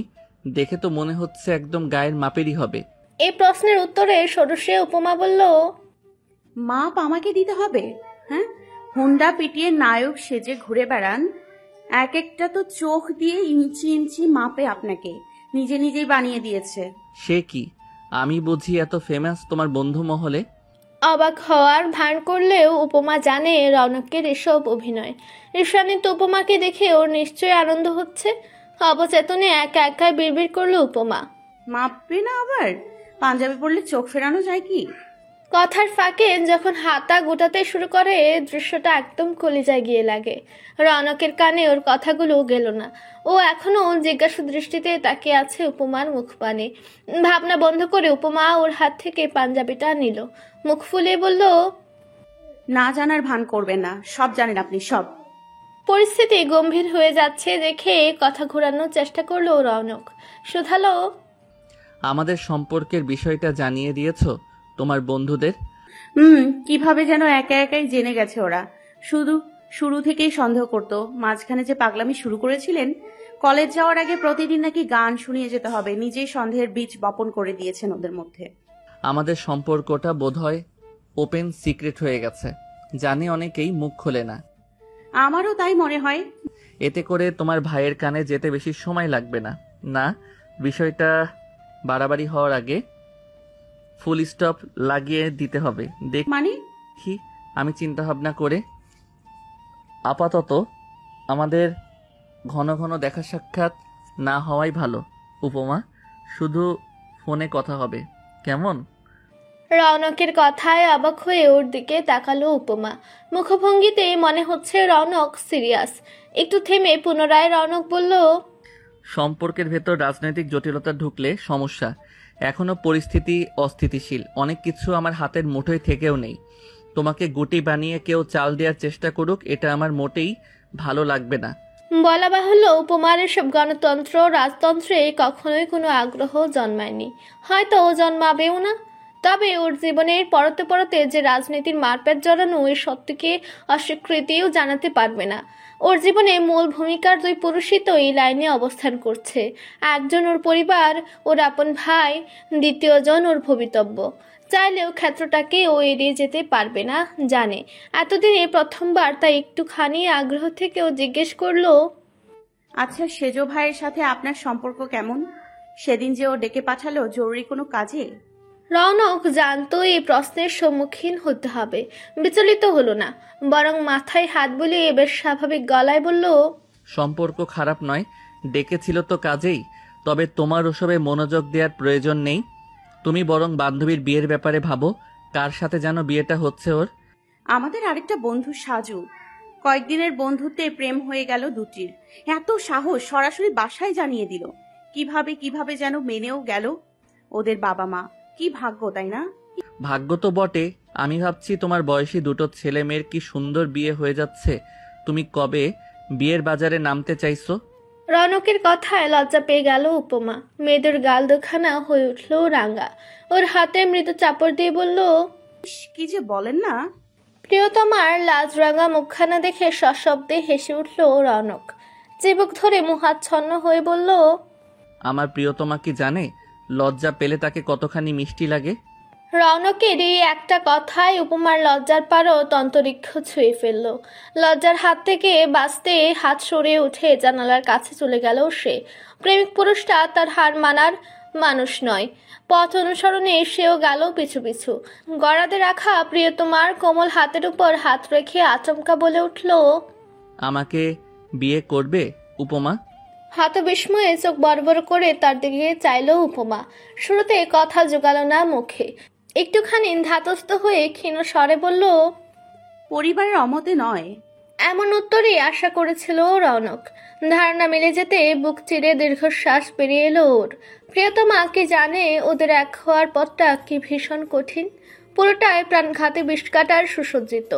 দেখে তো মনে হচ্ছে একদম গায়ের মাপেরই হবে। এই প্রশ্নের উত্তরে সরষে উপমা বলল, মাপ আমাকে দিতে হবে? হ্যাঁ, হুন্ডা পিটিয়ে নায়ক সেজে ঘুরে বেড়ান, এক একটা তো চোখ দিয়ে ইঞ্চি ইঞ্চি মাপে আপনাকে নিজে নিজেই বানিয়ে দিয়েছে। সে কি, আমি বুঝি এত ফেমাস তোমার বন্ধু মহলে? অবাক হওয়ার ভান করলেও উপমা জানে রৌনকের এসব অভিনয়। ঈশানিত উপমাকে দেখে ওর নিশ্চয়ই আনন্দ হচ্ছে। অবচেতনে একা একা বিড়বিড় করলো উপমা, মাপবে না আবার? পাঞ্জাবি পরলে চোখ ফেরানো যায় কি? কথার ফাঁকে যখন হাতা গোটাতে শুরু করে দৃশ্যটা একদম কলিজায় গিয়ে লাগে। রৌনকের কানে ওর কথাগুলো গেল না। ও এখনো জিজ্ঞাসা দৃষ্টিতে তাকিয়ে আছে উপমার মুখপানে। ভাবনা বন্ধ করে উপমা ওর হাত থেকে পাঞ্জাবিটা নিল, মুখ ফুলিয়ে বলল, না জানার ভান করবেন না, সব জানেন আপনি, সব। পরিস্থিতি গম্ভীর হয়ে যাচ্ছে দেখে কথা ঘোরানোর চেষ্টা করলো রৌনক। শুধালো, আমাদের সম্পর্কের বিষয়টা জানিয়ে দিয়েছো তোমার বন্ধুদের? কিভাবে যেন একা একাই জেনে গেছে ওরা। শুরু থেকেই সন্দেহ করতো। মাঝখানে যে পাগলামি শুরু করেছিলেন, কলেজ যাওয়ার আগে প্রতিদিন নাকি গান শুনিয়ে যেতে হবে, নিজেই সন্দেহের বীজ বপন করে দিয়েছেন ওদের মধ্যে। আমাদের সম্পর্কটা বোধহয় ওপেন সিক্রেট হয়ে গেছে, জানি অনেকেই মুখ খোলে না। আমারও তাই মনে হয়। এতে করে তোমার ভাইয়ের কানে যেতে বেশি সময় লাগবে না। না, বিষয়টা বাড়াবাড়ি হওয়ার আগে ফুল স্টপ লাগিয়ে দিতে হবে। মানে? দেখি আমি চিন্তা ভাবনা করে। আপাতত আমাদের ঘন ঘন দেখা সাক্ষাৎ না হওয়াই ভালো উপমা, শুধু ফোনে কথা হবে, কেমন? রৌনকের কথায় অবাক হয়ে ওর দিকে তাকালো উপমা। মুখভঙ্গিতে মনে হচ্ছে রৌনক সিরিয়াস। একটু থেমে পুনরায় রৌনক বলল, সম্পর্কের ভেতর রাজনৈতিক জটিলতা ঢুকলে সমস্যা। এখনো পরিস্থিতি অস্থিতিশীল, অনেক কিছু আমার হাতের মুঠোয় থেকেও নেই। তোমাকে গুটি বানিয়ে কেউ চাল দেওয়ার চেষ্টা করুক, এটা আমার মোটেই ভালো লাগবে না। বলা বাহুল্য উপমার এসব গণতন্ত্র রাজতন্ত্রে কখনোই কোনো আগ্রহ জন্মায়নি, হয়তো জন্মাবেও না। তবে ওর জীবনের পরতে পরতে যে রাজনীতির মারপ্যাচ জড়ানো ওই সত্যকে অস্বীকৃতিও জানাতে পারবে না। ওর জীবনে মূল ভূমিকার 2 পুরুষই তো এই লাইনে অবস্থান করছে। একজন ওর পরিবার, ওর আপন ভাই, দ্বিতীয়জন ওর ভবিতব্য। চাইলেও ক্ষেত্রটাকে ও এড়িয়ে যেতে পারবে না জানে। এতদিনে প্রথমবার তাই একটুখানি আগ্রহ থেকেও জিজ্ঞেস করলো, আচ্ছা, সেজ ভাইয়ের সাথে আপনার সম্পর্ক কেমন? সেদিন যে ও ডেকে পাঠালো জরুরি কোনো কাজে। রৌনক জানতো এই প্রশ্নের সম্মুখীন হতে হবে। বিচলিত হলো না, বরং মাথায় হাত বুলিয়ে বেশ স্বাভাবিক গলায় বলল, সম্পর্ক খারাপ নয়, ডেকেছিল তো কাজেই। তবে তোমার ওসবে মনোযোগ দেওয়ার প্রয়োজন নেই। তুমি বরং বান্ধবীর বিয়ের ব্যাপারে ভাবো। কার সাথে যেন বিয়েটা হচ্ছে ওর? আমাদের আরেকটা বন্ধু সাজু, কয়েকদিনের বন্ধুত্বে প্রেম হয়ে গেল দুটির। এত সাহস, সরাসরি বাসায় জানিয়ে দিল। কিভাবে যেন মেনেও গেল ওদের বাবা মা। কি ভাগ্য, তাই না? ভাগ্য তো বটে। আমি ভাবছি তোমার বয়সী 2 ছেলে মেয়ের কি সুন্দর বিয়ে হয়ে যাচ্ছে। তুমি কবে বিয়ের বাজারে নামতে চাইছো? রৌনকের কথায় লজ্জা পেয়ে গেল উপমা। মেয়েদের গাল দুখানা হয়ে উঠল রাঙা। ওর হাতে মৃদু চাপড় দিয়ে বলল, কি যে বলেন না। প্রিয়তমার লাজ রাঙা মুখখানা দেখে সশব্দে হেসে উঠল রৌনক। চিবুক ধরে মুহাচ্ছন্ন হয়ে বলল, আমার প্রিয়তমা কি জানে লজ্জা পেলে তাকে কতখানি মিষ্টি লাগে? রৌনকের এই একটা কথায় উপমার লজ্জার পারও তন্তরিক্ষ ছুঁয়ে ফেলল। লজ্জার হাত থেকে বাঁচতে হাত সরে উঠে জানালার কাছে চলে গেল সে। প্রেমিক পুরুষটা তার হার মানার মানুষ নয়। পথ অনুসরণে সেও গেল পিছু পিছু। গড়াতে রাখা প্রিয়তমার কোমল হাতের উপর হাত রেখে আচমকা বলে উঠল, আমাকে বিয়ে করবে উপমা? হত বিস্ময়ে চোখ বড় করে তার দিকে চাইল উপমা। শুরুতে কথা জোগাল না মুখে, একটুখানি ধাতস্থ হয়ে ক্ষীণ স্বরে বলল, পরিবারের অমতে নয়। এমন উত্তরই আশা করেছিল রৌনক। ধারণা মিলে যেতে বুক চিরে দীর্ঘশ্বাস বেরিয়ে এলো ওর। প্রিয়তমা কি জানে ওদের এক হওয়ার পথটা কি ভীষণ কঠিন। পুরোটাই প্রাণঘাতী বিষকাটার সুসজ্জিত।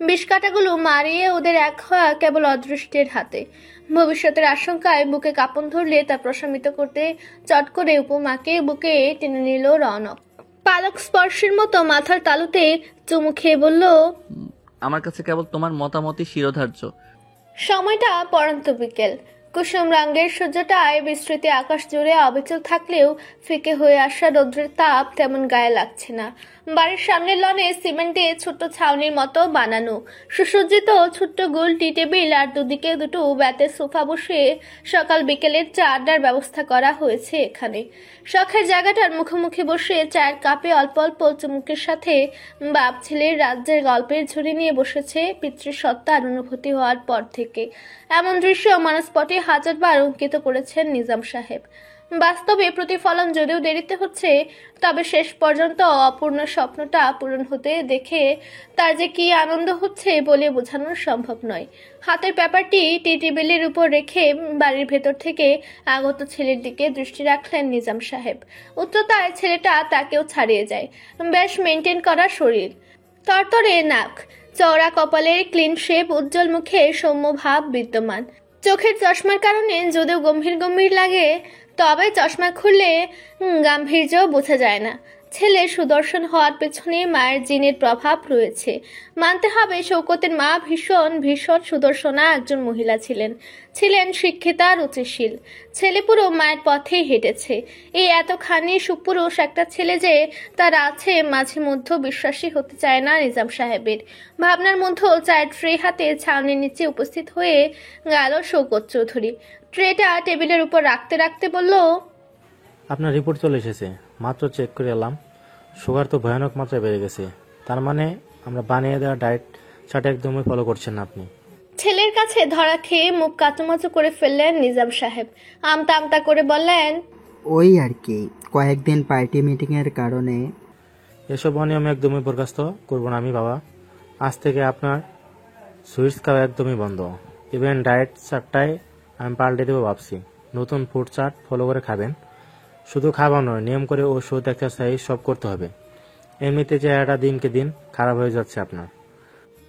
বিষকাটাগুলো মারিয়ে ওদের এক হওয়া কেবল অদৃষ্টের হাতে। ভবিষ্যতের আশঙ্কায় বুকে কাঁপন ধরলে তা প্রশমিত করতে চট করে উপমাকে বুকে টেনে নিল রৌনক। পালক স্পর্শের মতো মাথার তালুতে চুমু খেয়ে বলল, আমার কাছে কেবল তোমার মতামতই শিরোধার্য। সময়টা পড়ন্ত বিকেল। কুসুম রঙের সূর্যটায় বিস্তৃত আকাশ জুড়ে অবিচল থাকলেও ফিকে হয়ে আসা রৌদ্রের তাপ তেমন গায়ে লাগছে না। বাড়ির সামনের লনে সিমেন্ট দিয়ে ছোট্ট ছাউনির মতো বানানো সুসজ্জিত ছোট্ট গোল টি টেবিল আর দুদিকে দুটো বেতের সোফা বসে সকাল বিকেলের চা আড্ডার ব্যবস্থা করা হয়েছে এখানে। শখের জায়গাটার মুখোমুখি বসে চায়ের কাপে অল্প অল্প চুমুকের সাথে বাপ ছেলের রাজ্যের গল্পের ঝুড়ি নিয়ে বসেছে পিতৃসত্তার অনুভূতি হওয়ার পর থেকে। এমন দৃশ্য মানসপটে হাজারবার অঙ্কিত করেছেন নিজাম সাহেব। বাস্তবে প্রতিফলন যদিও দেরিতে হচ্ছে, তবে শেষ পর্যন্ত অপূর্ণ স্বপ্নটা পূরণ হতে দেখে তার যে কি আনন্দ হচ্ছে বলে বোঝানো সম্ভব নয়। হাতের ব্যাপারটি টি টেবিলের উপর রেখে বাড়ির ভেতর থেকে আগত ছেলের দিকে দৃষ্টি রাখলেন নিজাম সাহেব। উচ্চতায় ছেলেটা তাকেও ছাড়িয়ে যায়। বেশ মেনটেন করা শরীর, তরতরে নাক, চওড়া কপালের ক্লিন শেপ, উজ্জ্বল মুখে সৌম্য ভাব বিদ্যমান। চোখের চশমার কারণে যদিও গম্ভীর গম্ভীর লাগে, তবে চশমা খুললে গাম্ভীর্য বোঝা যায় না। ছেলে সুদর্শন হওয়ার পেছনে মায়ের জিনের প্রভাব রয়েছে। মানতে হবে শৌকতের মা ভীষণ ভীষণ সুদর্শনা একজন মহিলা ছিলেন শিক্ষিতা, রুচিশীল। ছেলে পুরো মায়ের পথেই হেঁটেছে। এই এতখানি সুপুরুষ একটা ছেলে যে তার আছে মাঝে মধ্যে বিশ্বাসী হতে চায় না নিজাম সাহেবের। ভাবনার মধ্যেও চায়ের ট্রে হাতে ছাউনির নিচে উপস্থিত হয়ে গেল শৌকত চৌধুরী। ট্রেটা টেবিলের উপর রাখতে রাখতে বলল, আপনার রিপোর্ট চলে এসেছে, মাত্র চেক করে এলাম। সুগার তো ভয়ানক মাত্রায় বেড়ে গেছে। তার মানে আমরা বানিয়ে দেওয়া ডায়েট চার্ট একদমই ফলো করছেন না আপনি। ছেলের কাছে ধরা খেয়ে মুখ কাচুমাচু করে ফেললেন নিজাম সাহেব। আমতা আমতা করে বললেন, ওই আর কি, কয়েকদিন পার্টি মিটিংয়ের কারণে। এসব অনিয়ম একদমই বরখাস্ত করবো না আমি বাবা। আজ থেকে আপনার সুইটস খাওয়া একদমই বন্ধ। ইভেন ডায়েট চার্টটাই আমি পাল্টে দেবো ভাবছি। নতুন ফুড চার্ট ফলো করে খাবেন। শুধু খাওয়া নয়, নিয়ম করে ওষুধ, এক্সারসাইজ সব করতে হবে। এমনিতে চেহারাটা দিনকে দিন খারাপ হয়ে যাচ্ছে আপনার।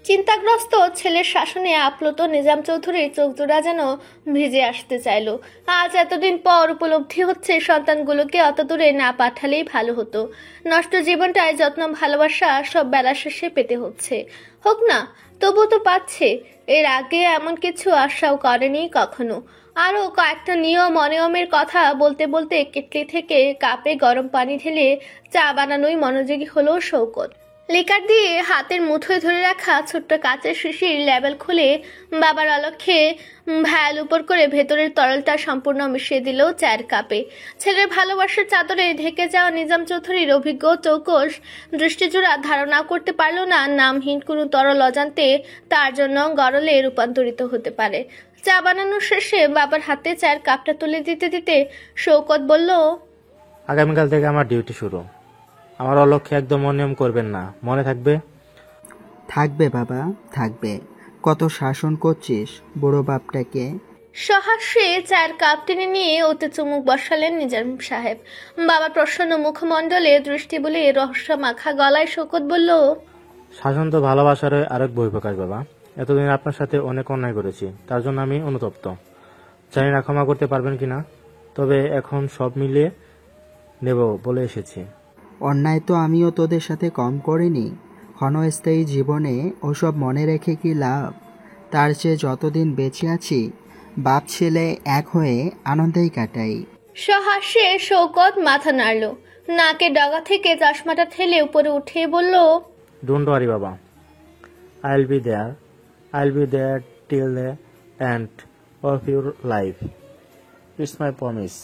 চিন্তাগ্রস্ত ছেলের শাসনে আপ্লুত নিজাম চৌধুরীর চোখ জোড়া যেন ভিজে আসতে চাইল। আজ এতদিন পর উপলব্ধি হচ্ছে সন্তানগুলোকে অত দূরে না পাঠালেই ভালো হতো। নষ্ট জীবনটায় যত্ন ভালোবাসা সব বেলা শেষে পেতে হচ্ছে। হোক না, তবু তো পাচ্ছে। এর আগে এমন কিছু আশাও করেনি কখনো। আরও কয়েকটা নিয়ম অনিয়মের কথা বলতে বলতে কেটলি থেকে কাপে গরম পানি ঢেলে চা বানানোই মনোযোগী হলো শৌকত। লিকার দিয়ে হাতের মুঠোয় ধরে রাখা ছোট্ট কাচের শিশির লেবেল খুলে বাবার অলক্ষ্যে ভ্যাল উপর করে ভেতরের তরলটা সম্পূর্ণ মিশিয়ে দিল চায়ের কাপে। ছেলের ভালোবাসার চাদরে ঢেকে যাওয়া নিজাম চৌধুরীর অভিজ্ঞ চৌকস দৃষ্টিজোড়া ধারণা করতে পারল না নামহীন কোনো তরল অজান্তে তার জন্য গরলে রূপান্তরিত হতে পারে। চা বানানোর শেষে বাবার হাতে চায়ের কাপটা তুলে দিতে দিতে শৌকত বলল, আগামীকাল থেকে আমার ডিউটি শুরু। আমার অলক্ষ্যে একদম অনিয়ম করবেন না, মনে থাকবে? থাকবে বাবা, থাকবে। কত শাসন করছিস বুড়ো বাপটাকে। সহাস্যে চায়ের কাপ টেনে নিয়ে ওতে চুমুক বসালেন নিজাম সাহেব। বাবার প্রসন্ন মুখমণ্ডলে দৃষ্টি বলে রহস্য মাখা গলায় শৌকত বলল, শাসন তো ভালোবাসার আরেক বহিঃপ্রকাশ বাবা। এতদিন আপনার সাথে অনেক অন্যায় করেছি, তার জন্য আমি অনুতপ্ত। জানি না ক্ষমা করতে পারবেন কিনা, তবে এখন সব মিলিয়ে নেব বলে এসেছি। অন্যায় তো আমিও তোদের সাথে কম করিনি। ক্ষণস্থায়ী জীবনে ওসব মনে রেখে কি লাভ? তার চেয়ে যতদিন বেঁচে আছি বাপ ছেলে এক হয়ে আনন্দেই কাটাই। সহাস্যে শৌকত মাথা নাড়ল। নাকের ডগা থেকে চশমাটা ঠেলে উপরে উঠিয়ে বলল, ডোন্ট ওয়ারি বাবা, I will be there till the end of your life, it's my promise.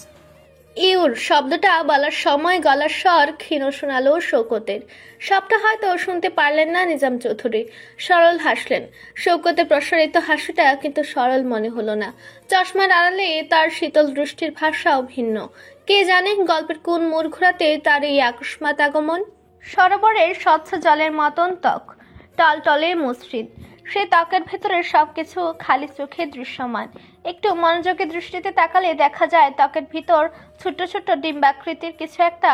Your শব্দটা বলার সময় গলার স্বর ক্ষীণ শোনালো শৌকতের। সবটা হয়তো শুনতে পারলেন না নিজাম চৌধুরী। সরল হাসলেন। শৌকতের প্রসারিত হাসিটা কিন্তু সরল মনে হলো না। চশমার আড়ালে তার শীতল দৃষ্টির ভাষাও ভিন্ন। কে জানে গল্পের কোন মোড় ঘোরাতে তার এই আকস্মাত আগমন। সরোবরের স্বচ্ছ জলের মতন ত্বক, টলটলে মসৃণ। সে ত্বকের ভেতরে সবকিছু খালি চোখে দৃশ্যমান। একটু মনোযোগী দৃষ্টিতে তাকালে দেখা যায় ত্বকের ভিতর ছোট্ট ছোট্ট ডিম্বাকৃতির কিছু একটা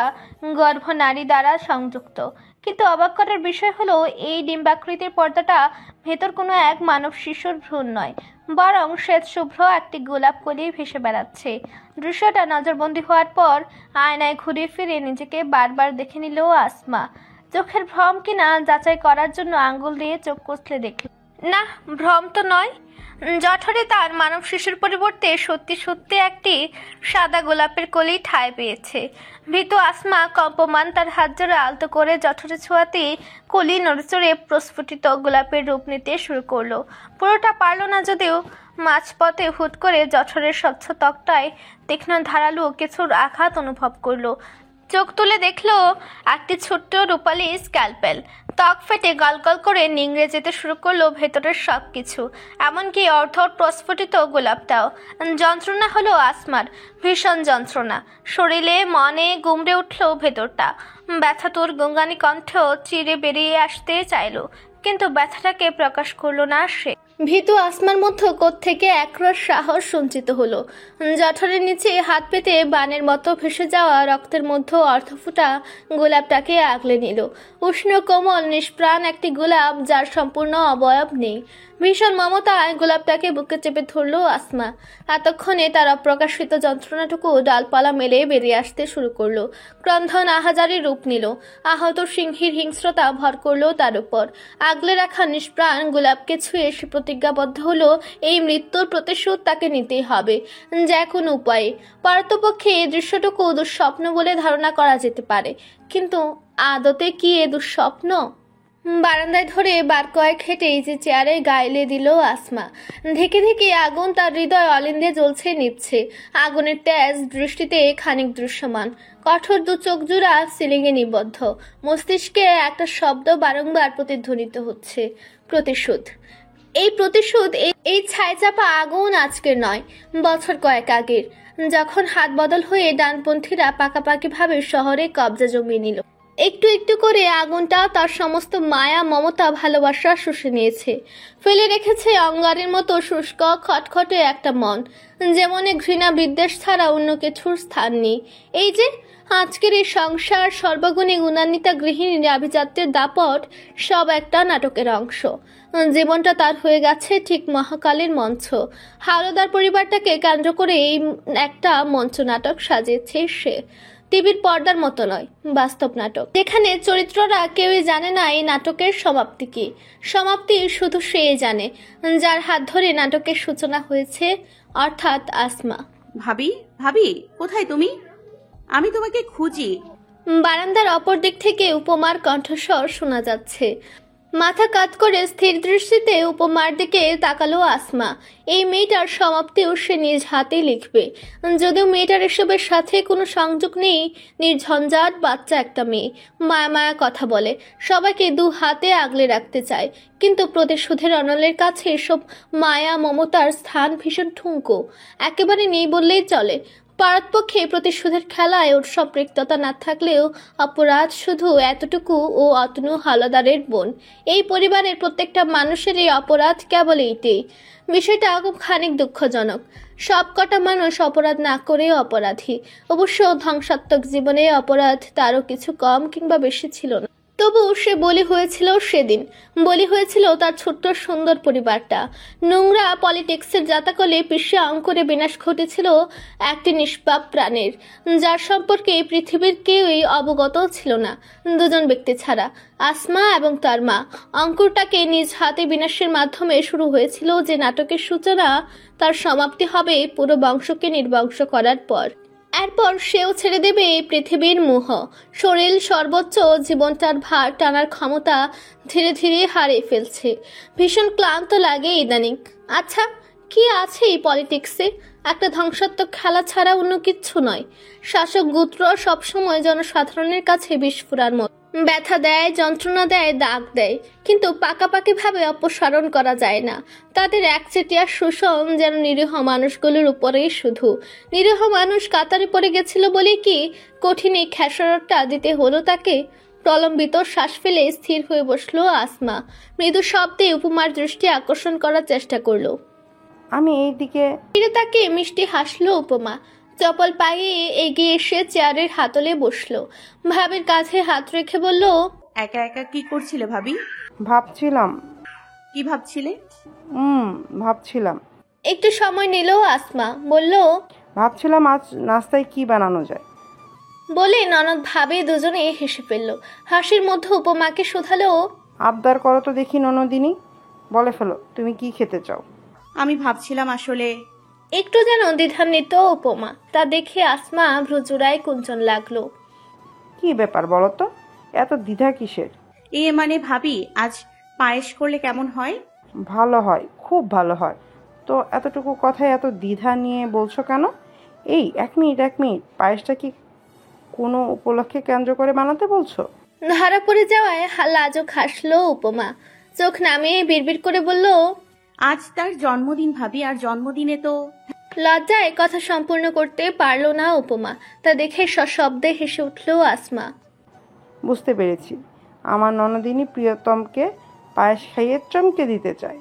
গর্ভ নারী দ্বারা সংযুক্ত। কিন্তু অবাক করার বিষয় হলো এই ডিম্বাকৃতির পর্দাটা ভেতর কোনো এক মানব শিশুর ভ্রূণ নয়, বরং শ্বেত শুভ্র একটি গোলাপ কলি ভেসে বেড়াচ্ছে। দৃশ্যটা নজরবন্দি হওয়ার পর আয়নায় ঘুরে ফিরে নিজেকে বারবার দেখে নিল আসমা। চোখের ভ্রম কিনা যাচাই করার জন্য আঙ্গুল দিয়ে চোখ কষলে দেখল, না, ভ্রম তো নয়। জঠরে তার মানব শিশুর পরিবর্তে সত্যি সত্যি একটি সাদা গোলাপের কলি ঠাঁই পেয়েছে। ভীতু আসমা কম্পমান তার হাত জোড়া আলতো করে জঠরে ছোঁয়াতেই কলি নড়েচড়ে প্রস্ফুটিত গোলাপের রূপ নিতে শুরু করলো। পুরোটা পারল না যদিও মাঝপথে হুট করে জঠরের স্বচ্ছ ত্বকটায় তীক্ষ্ণ ধারালো কিছুর আঘাত অনুভব করলো। চোখ তুলে দেখলো একটি ছোট্ট রূপালী স্ক্যালপেল। ত্বক ফেটে গলগল করে নিংড়ে যেতে শুরু করলো ভেতরের সব কিছু, এমনকি অর্ধ প্রস্ফুটিত গোলাপটাও। যন্ত্রণা হলো আসমার, ভীষণ যন্ত্রণা। শরীরে মনে গুমড়ে উঠল ভেতরটা। ব্যথাতুর গঙ্গানি কণ্ঠ চিরে বেরিয়ে আসতে চাইল, কিন্তু ব্যথাটাকে প্রকাশ করলো না সে। ভীতু আসমার মধ্যে কোত্থেকে একরস সাহস সঞ্চিত হলো। জঠরের নিচে হাত পেতে বানের মতো ভেসে যাওয়া রক্তের মধ্যে অর্ধফুটা গোলাপটাকে আগলে নিল। উষ্ণ কোমল নিষ্প্রাণ একটি গোলাপ, যার সম্পূর্ণ অবয়ব নেই। ভীষণ মমতায় গোলাপটাকে বুকে চেপে ধরল আসমা। এতক্ষণে তার অপ্রকাশিত যন্ত্রণাটুকু ডালপালা মেলে বেরিয়ে আসতে শুরু করলো। ক্রন্ধন আহাজারি রূপ নিল। আহত সিংহীর হিংস্রতা ভর করলো তার উপর। আগলে রাখা নিষ্প্রাণ গোলাপকে ছুঁয়ে সে প্রতিজ্ঞাবদ্ধ হলো এই মৃত্যুর প্রতিশোধ তাকে নিতেই হবে, যে কোনো উপায়ে। পারতপক্ষে এই দৃশ্যটুকু দুঃস্বপ্ন বলে ধারণা করা যেতে পারে, কিন্তু আদতে কি এ দুঃস্বপ্ন? বারান্দায় ধরে বার কয়েক হেঁটেই যে চেয়ারে গাইলে দিল আসমা। ধেকে ধেকে আগুন তার হৃদয় অলিন্দে জ্বলছে নিভছে। আগুনের তেজ দৃষ্টিতে খানিক দৃশ্যমান। কঠোর দু চোখ জোড়া সিলিংয়ে নিবদ্ধ। মস্তিষ্কে একটা শব্দ বারংবার প্রতিধ্বনিত হচ্ছে, প্রতিশোধ। এই প্রতিশোধ, এই ছাইচাপা আগুন আজকের নয়, বছর কয়েক আগের, যখন হাত বদল হয়ে ডানপন্থীরা পাকাপাকিভাবে শহরে কবজা জমিয়ে নিল। একটু একটু করে আগুনটা তার সমস্ত মায়া, মমতা, ভালোবাসা শুষে নিয়েছে। ফেলে রেখেছে অঙ্গারের মতো শুষ্ক খটখটে একটা মন, যেমন ঘৃণা বিদ্বেষ ছাড়া অন্য কিছুর স্থান নেই। এই যে আজকের এই সংসার, সর্বগুণে গুণান্বিতা গৃহিণীর আভিজাত্যের দাপট, সব একটা নাটকের অংশ। জীবনটা তার হয়ে গেছে ঠিক মহাকালের মঞ্চ। হাওলাদার পরিবারটাকে কেন্দ্র করে এই একটা মঞ্চ নাটক সাজিয়েছে সে। টিভির পর্দার মতো নয়, বাস্তব নাটক, যেখানে চরিত্ররা কেউই জানে না এই নাটকের সমাপ্তি কি। সমাপ্তি শুধু সে জানে, যার হাত ধরে নাটকের সূচনা হয়েছে, অর্থাৎ আসমা। ভাবি, ভাবি, কোথায় তুমি? আমি তোমাকে খুঁজি। বারান্দার অপর দিক থেকে উপমার কণ্ঠস্বর শোনা যাচ্ছে। মাথা কাত করে স্থির দৃষ্টিতে উপমার দিকে তাকালো আসমা। এই মেয়েটার সমাপ্তিও সে নিজ হাতে লিখবে। যদিও মেয়েটার এসবের সাথে কোনো সংযোগ নেই, নির্ঝঞ্ঝাট বাচ্চা একটা মেয়ে, মায়া মায়া কথা বলে, সবাইকে দু হাতে আগলে রাখতে চায়, কিন্তু প্রতিশোধের অনলের কাছে এসব মায়া মমতার স্থান ভীষণ ঠুনকো, একেবারে নেই বললেই চলে। পারতপক্ষে প্রতিশোধের খেলায় ওর সম্পৃক্ততা না থাকলেও অপরাধ শুধু এতটুকু, ও অতনু হাওলাদারের বোন। এই পরিবারের প্রত্যেকটা মানুষের এই অপরাধ কেবল এইটাই। বিষয়টা খুব খানিক দুঃখজনক। সব কটা মানুষ অপরাধ না করে অপরাধী। অবশ্য ধ্বংসাত্মক জীবনে অপরাধ তারও কিছু কম কিংবা বেশি ছিল না। তবু সে বলি হয়েছিল সেদিন, বলি হয়েছিল তার ছোট্ট সুন্দর পরিবারটা। নোংরা পলিটিক্সের জাতাকলে পিষে অঙ্কুরে বিনাশ ঘটেছিল একটি নিষ্পাপ প্রাণের, যার সম্পর্কে পৃথিবীর কেউই অবগত ছিল না, দুজন ব্যক্তি ছাড়া, আসমা এবং তার মা। অঙ্কুরটাকে নিজ হাতে বিনাশের মাধ্যমে শুরু হয়েছিল যে নাটকের সূচনা, তার সমাপ্তি হবে পুরো বংশকে নির্বংশ করার পর। এরপর সেও ছেড়ে দেবে এই পৃথিবীর মোহ। শরীর সর্বোচ্চ জীবনটার ভার টানার ক্ষমতা ধীরে ধীরে হারিয়ে ফেলছে। ভীষণ ক্লান্ত লাগে ইদানিং। আচ্ছা, কি আছে এই পলিটিক্সে? একটা ধ্বংসাত্মক খেলা ছাড়া অন্য কিচ্ছু নয়। শাসক গোত্র সবসময় জনসাধারণের কাছে বিস্ফোরার মতো ব্যথা দেয়, যন্ত্রণা দেয়, দাগ দেয়, কিন্তু পাকাপাকিভাবে অপসারণ করা যায় না। তাদের একচেটিয়া শোষণ যেন নিরীহ মানুষগুলোর উপরেই শুধু। নিরীহ মানুষ কাতারে পড়ে গেছিল বলে কি কঠিন এই খেসারতটা দিতে হলো তাকে? প্রলম্বিত শ্বাস ফেলে স্থির হয়ে বসলো আসমা। মৃদু শব্দে উপমার দৃষ্টি আকর্ষণ করার চেষ্টা করলো। আমি এই দিকে ফিরে তাকে মিষ্টি হাসলো উপমা। চপল পায়ে এগিয়ে এসে চেয়ারের হাতলে বসলো। ভাবির কাঁধে হাত রেখে বলল, একা একা কি করছিলে ভাবি? ভাবছিলাম। কি ভাবছিলে? ভাবছিলাম একটু সময় নিল আসমা। বলল, ভাবছিলাম আজ নাস্তায় কি বানানো যায়। বলে ননদ ভাবি দুজনে হেসে ফেলল। হাসির মধ্যে উপমাকে শোধালো, আবদার করো তো দেখি ননদিনী, বলে ফেলো তুমি কি খেতে চাও। আমি ভাবছিলাম আসলে একটু যেন দ্বিধান্বিত উপমা। তা দেখে আসমা ভ্রুজুড়ায় কুঞ্চন লাগলো। কি ব্যাপার বলো তো, এত দ্বিধা কিসের? মানে ভাবি আজ পায়েস করলে কেমন হয়? ভালো হয়, খুব ভালো হয়। তো এতটুকু কথায় এত দ্বিধা নিয়ে বলছো কেন? এই এক মিনিট, পায়েসটা কি কোনো উপলক্ষে কেন্দ্র করে বানাতে বলছো? ধরা পড়ে যাওয়ায় লাজুক হাসলো উপমা। চোখ নামিয়ে বিড়বিড় করে বলল, আজ তার জন্মদিন ভাবি, আর জন্মদিনে তো। লজ্জায় কথা সম্পূর্ণ করতে পারল না উপমা। তা দেখে সশব্দে হেসে উঠল আসমা। বুঝতে পেরেছি, আমার ননদিনী প্রিয়তমকে পায়েস খাইয়ে চমকে দিতে চায়।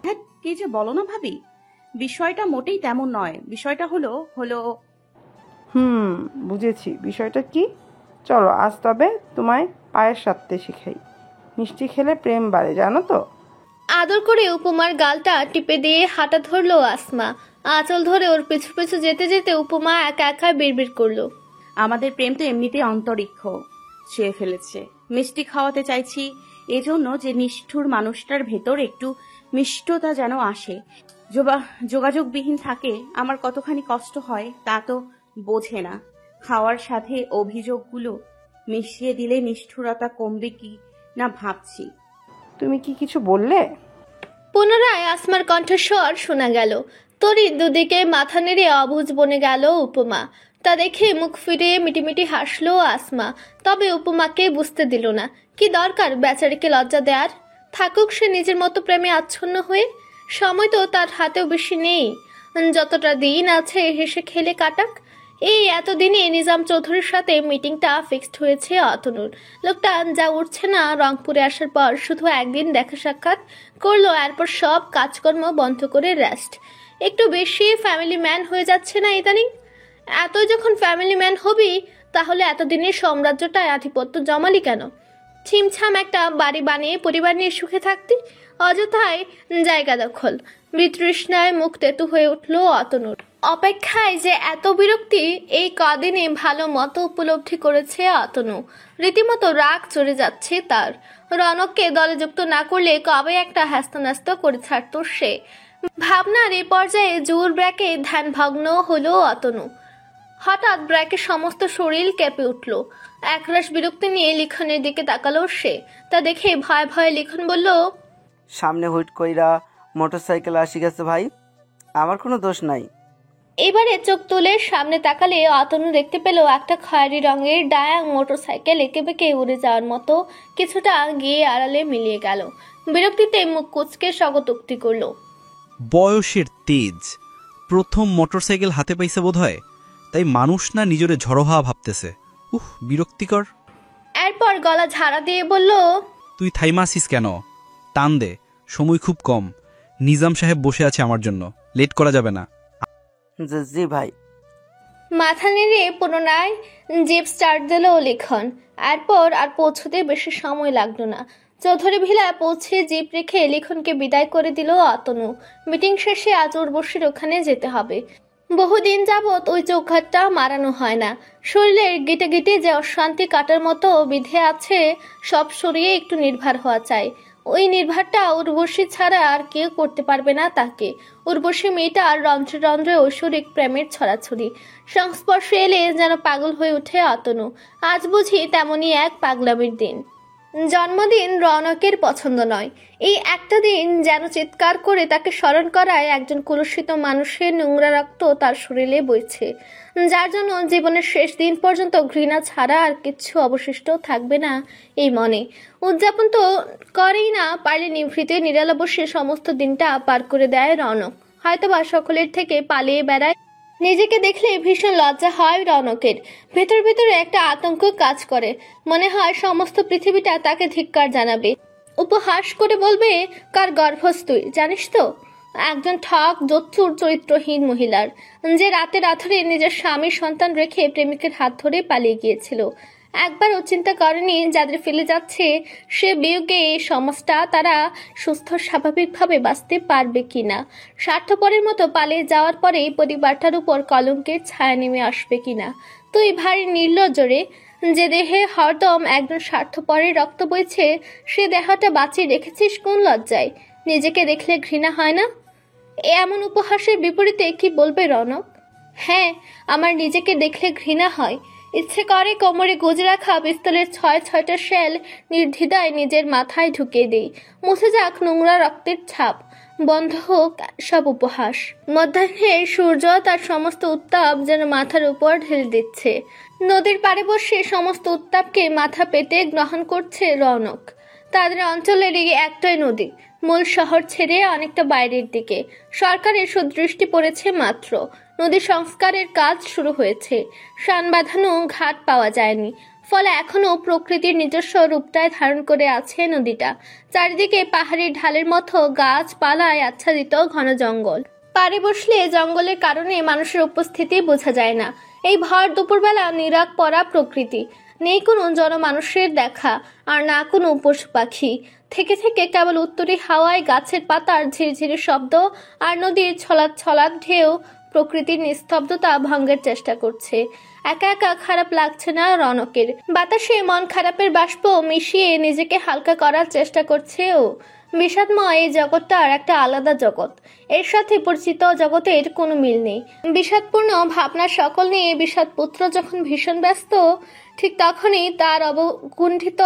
হ্যাঁ, কি যে বলো না ভাবি, বিষয়টা মোটেই তেমন নয়। বিষয়টা হলো বুঝেছি বিষয়টা কি। চলো আজ তবে তোমায় পায়েস সাধতে শিখাই। মিষ্টি খেলে প্রেম বাড়ে, জানো তো। আদর করে উপমার গালটা টিপে দিয়ে হাঁটা ধরলো আসমা। আঁচল ধরে ওর পিছু পিছু যেতে যেতে উপমা একা একা বিড়বিড় করলো, আমাদের প্রেম তো এমনিতেই অন্তরিক্ষ ছুঁয়ে ফেলেছে। মিষ্টি খাওয়াতে চাইছি এজন্য যে নিষ্ঠুর মানুষটার ভেতর একটু মিষ্টতা যেন আসে। যোগাযোগবিহীন থাকে আমার কতখানি কষ্ট হয় তা তো বোঝে না। খাওয়ার সাথে অভিযোগগুলো মিশিয়ে দিলে নিষ্ঠুরতা কমবে কি না ভাবছি। তুমি কি কিছু বললে? পুনরায় আসমার কণ্ঠস্বর শোনা গেল। তরি দুদিকে মাথা নেড়ে অবুঝ বনে গেল উপমা। তা দেখে মুখ ফিরিয়ে মিটিমিটি হাসলো আসমা। তবে উপমাকে বুঝতে দিল না। কি দরকার বেচারিকে লজ্জা দেওয়ার? থাকুক সে নিজের মতো প্রেমে আচ্ছন্ন হয়ে। সময় তো তার হাতেও বেশি নেই। যতটা দিন আছে হেসে খেলে কাটাক। এই এতদিনে নিজাম চৌধুরীর সাথে মিটিংটা ফিক্সড হয়েছে অতনুর। লোকটা যা উঠছে না, রংপুরে আসার পর শুধু একদিন দেখা সাক্ষাৎ করলো, এরপর সব কাজকর্ম বন্ধ করে রেস্ট। একটু বেশি ফ্যামিলি ম্যান হয়ে যাচ্ছে না ইদানিং? এত যখন ফ্যামিলি ম্যান হবি, তাহলে এতদিনের সাম্রাজ্যটায় আধিপত্য জমালি কেন? ছিমছাম একটা বাড়ি বানিয়ে পরিবার নিয়ে সুখে থাকতি। অযথায় জায়গা দখল। বিতৃষ্ণায় মুখ তেতু হয়ে উঠল অতনুর। অপেক্ষায় যে এত বিরক্তি এই কদিনে ভালো মতো উপলব্ধি করেছে অতনু। রীতিমতো রাগ চড়ে যাচ্ছে তার। রনককে দলে যুক্ত না করলে কবে একটা হ্যাস্ত করে ছাড়ত সে। ভাবনার এই পর্যায়ে জোর ব্র্যাকে ধ্যানভগ্ন হলো অতনু। হঠাৎ ব্র্যাকে সমস্ত শরীর কেঁপে উঠল। একরাশ বিরক্তি নিয়ে লিখনের দিকে তাকালো সে। তা দেখে ভয়ে ভয়ে লিখন বলল, সামনে হুইট কইরা মোটরসাইকেল আসি গেছে ভাই, আমার কোনো দোষ নাই। এবারে চোখ তুলে সামনে তাকালে অতনু দেখতে পেল একটা খয়েরি রঙের ডায়াং মোটরসাইকেল এঁকে বেঁকে উড়ে যাওয়ার মতো কিছুটা গিয়ে আড়ালে মিলিয়ে গেল। বিরক্তিতে মুখ কুচকে স্বগতোক্তি করল, বয়সের তেজ, প্রথম মোটরসাইকেল হাতে পাইছে বোধ হয়, তাই মানুষ না নিজরে ঝড়ো হওয়া ভাবতেছে। বিরক্তিকর। এরপর গলা ঝাড়া দিয়ে বলল, তুই থাইমাসিস কেন? টান দে, সময় খুব কম। নিজাম সাহেব বসে আছে আমার জন্য, লেট করা যাবে না। জি ভাই। মাথা নেড়ে পুনরায় জিপ স্টার্ট দিল লিখন। এরপর আর পৌঁছতে বেশি সময় লাগলো না। চৌধুরী ভিলা পৌঁছে জিপ রেখে লিখনকে বিদায় করে দিল অতনু। মিটিং শেষে আজ উর্বশীর ওখানে যেতে হবে। বহুদিন যাবৎ ওই চৌঘাটটা মারানো হয় না। শরীরের গিটে গিটে যে অশান্তি কাটার মতো বিধে আছে, সব সরিয়ে একটু নির্ভর হওয়া চাই। ওই নির্ভারটা উর্বশী ছাড়া আর কেউ করতে পারবে না তাকে। উর্বশী মেয়েটা আর রন্ধ্রে রন্ধ্রে ঐশ্বরিক প্রেমের ছড়াছড়ি। সংস্পর্শে এলে যেন পাগল হয়ে ওঠে অতনু। আজ বুঝি তেমনই এক পাগলামির দিন। জন্মদিন রৌনকের পছন্দ নয়। এই একটা দিন যেন চিৎকার করে তাকে স্মরণ করায় একজন কলুষিত মানুষের নোংরা রক্ত তার শরীরে বইছে, যার জন্য জীবনের শেষ দিন পর্যন্ত ঘৃণা ছাড়া আর কিচ্ছু অবশিষ্ট থাকবে না এই মনে। উদযাপন তো করেই না, পারলে নিভৃতে নিরালা বসে সমস্ত দিনটা পার করে দেয় রৌনক। হয়তোবা সকলের থেকে পালিয়ে বেড়ায়। নিজেকে দেখলে ভীষণ লজ্জা হয় রৌনকের। ভেতর ভেতরে একটা আতঙ্ক কাজ করে। মনে হয় সমস্ত পৃথিবীটা তাকে ধিক্কার জানাবে, উপহাস করে বলবে, কার গর্ভস্থ তুই জানিস তো? একজন ঠক জচ্চুর চরিত্রহীন মহিলার, যে রাতের আধারে নিজের স্বামীর সন্তান রেখে প্রেমিকের হাত ধরে পালিয়ে গিয়েছিল। একবারও চিন্তা করেনি যাদের ফেলে যাচ্ছে সে বিয়োগে এই সমাজটা তারা সুস্থ স্বাভাবিকভাবে বাঁচতে পারবে কিনা। স্বার্থপরের মতো পালিয়ে যাওয়ার পরে পরিবারটার উপর কলঙ্কের ছায়া নেমে আসবে কিনা। তুই ভারী নির্লজ্জ রে, যে দেহে হরদম একজন স্বার্থপরের রক্ত বইছে সে দেহটা বাঁচিয়ে রেখেছিস কোন লজ্জায়? নিজেকে দেখলে ঘৃণা হয় না? এমন উপহাসের বিপরীতে কি বলবে রৌনক? হ্যাঁ, আমার নিজেকে দেখলে ঘৃণা হয়। ইচ্ছে করে কোমরে গুজে রাখা পিস্তলের 6-6টা শেল নির্দ্বিধায় নিজের মাথায় ঢুকিয়ে দেই। মুছে যাক নোংরা রক্তের ছাপ, বন্ধ হোক সব উপহাস। মধ্যাহ্নে সূর্য তার সমস্ত উত্তাপ যেন মাথার উপর ঢেলে দিচ্ছে। নদীর পাড়ে বসে সমস্ত উত্তাপকে মাথা পেতে গ্রহণ করছে রৌনক। তাদের অঞ্চলের এই একটাই নদী, মূল শহর ছেড়ে অনেকটা বাইরের দিকে। সরকারের সুদৃষ্টি পড়েছে মাত্র। নদী সংস্কারের কাজ শুরু হয়েছে। শান বাঁধানো ঘাট পাওয়া যায়নি, ফলে এখনো প্রকৃতির নিজস্ব রূপটায় ধারণ করে আছে নদীটা। চারিদিকে পাহাড়ি ঢালের মতো গাছপালায় আচ্ছাদিত ঘন জঙ্গল। পাড়ে বসলে জঙ্গলের কারণে মানুষের উপস্থিতি বোঝা যায় না। এই ভর দুপুরবেলা নিরাগ পড়া প্রকৃতি, নেই কোনো জনমানুষের দেখা, আর না কোনো পশু পাখি। থেকে থেকে কেবল উত্তরি হাওয়ায় গাছের পাতার ঝিরঝিরে শব্দ আর নদীর ছলাৎ ছলাৎ ঢেউ প্রকৃতির নিস্তব্ধতা ভঙ্গের চেষ্টা করছে। একা একা খারাপ লাগছে না রৌনকের। বাতাসে মন খারাপের বাষ্প মিশিয়ে নিজেকে হালকা করার চেষ্টা করছে ও। বিষাদময় এই জগৎটার একটা আলাদা জগৎ, এর সাথে পরিচিত জগতের কোনো মিল নেই। বিষাদপূর্ণ ভাবনা সকল নিয়ে বিষাদপুত্র যখন ভীষণ ব্যস্ত, ঠিক তখনই তার অবগুণ্ঠিত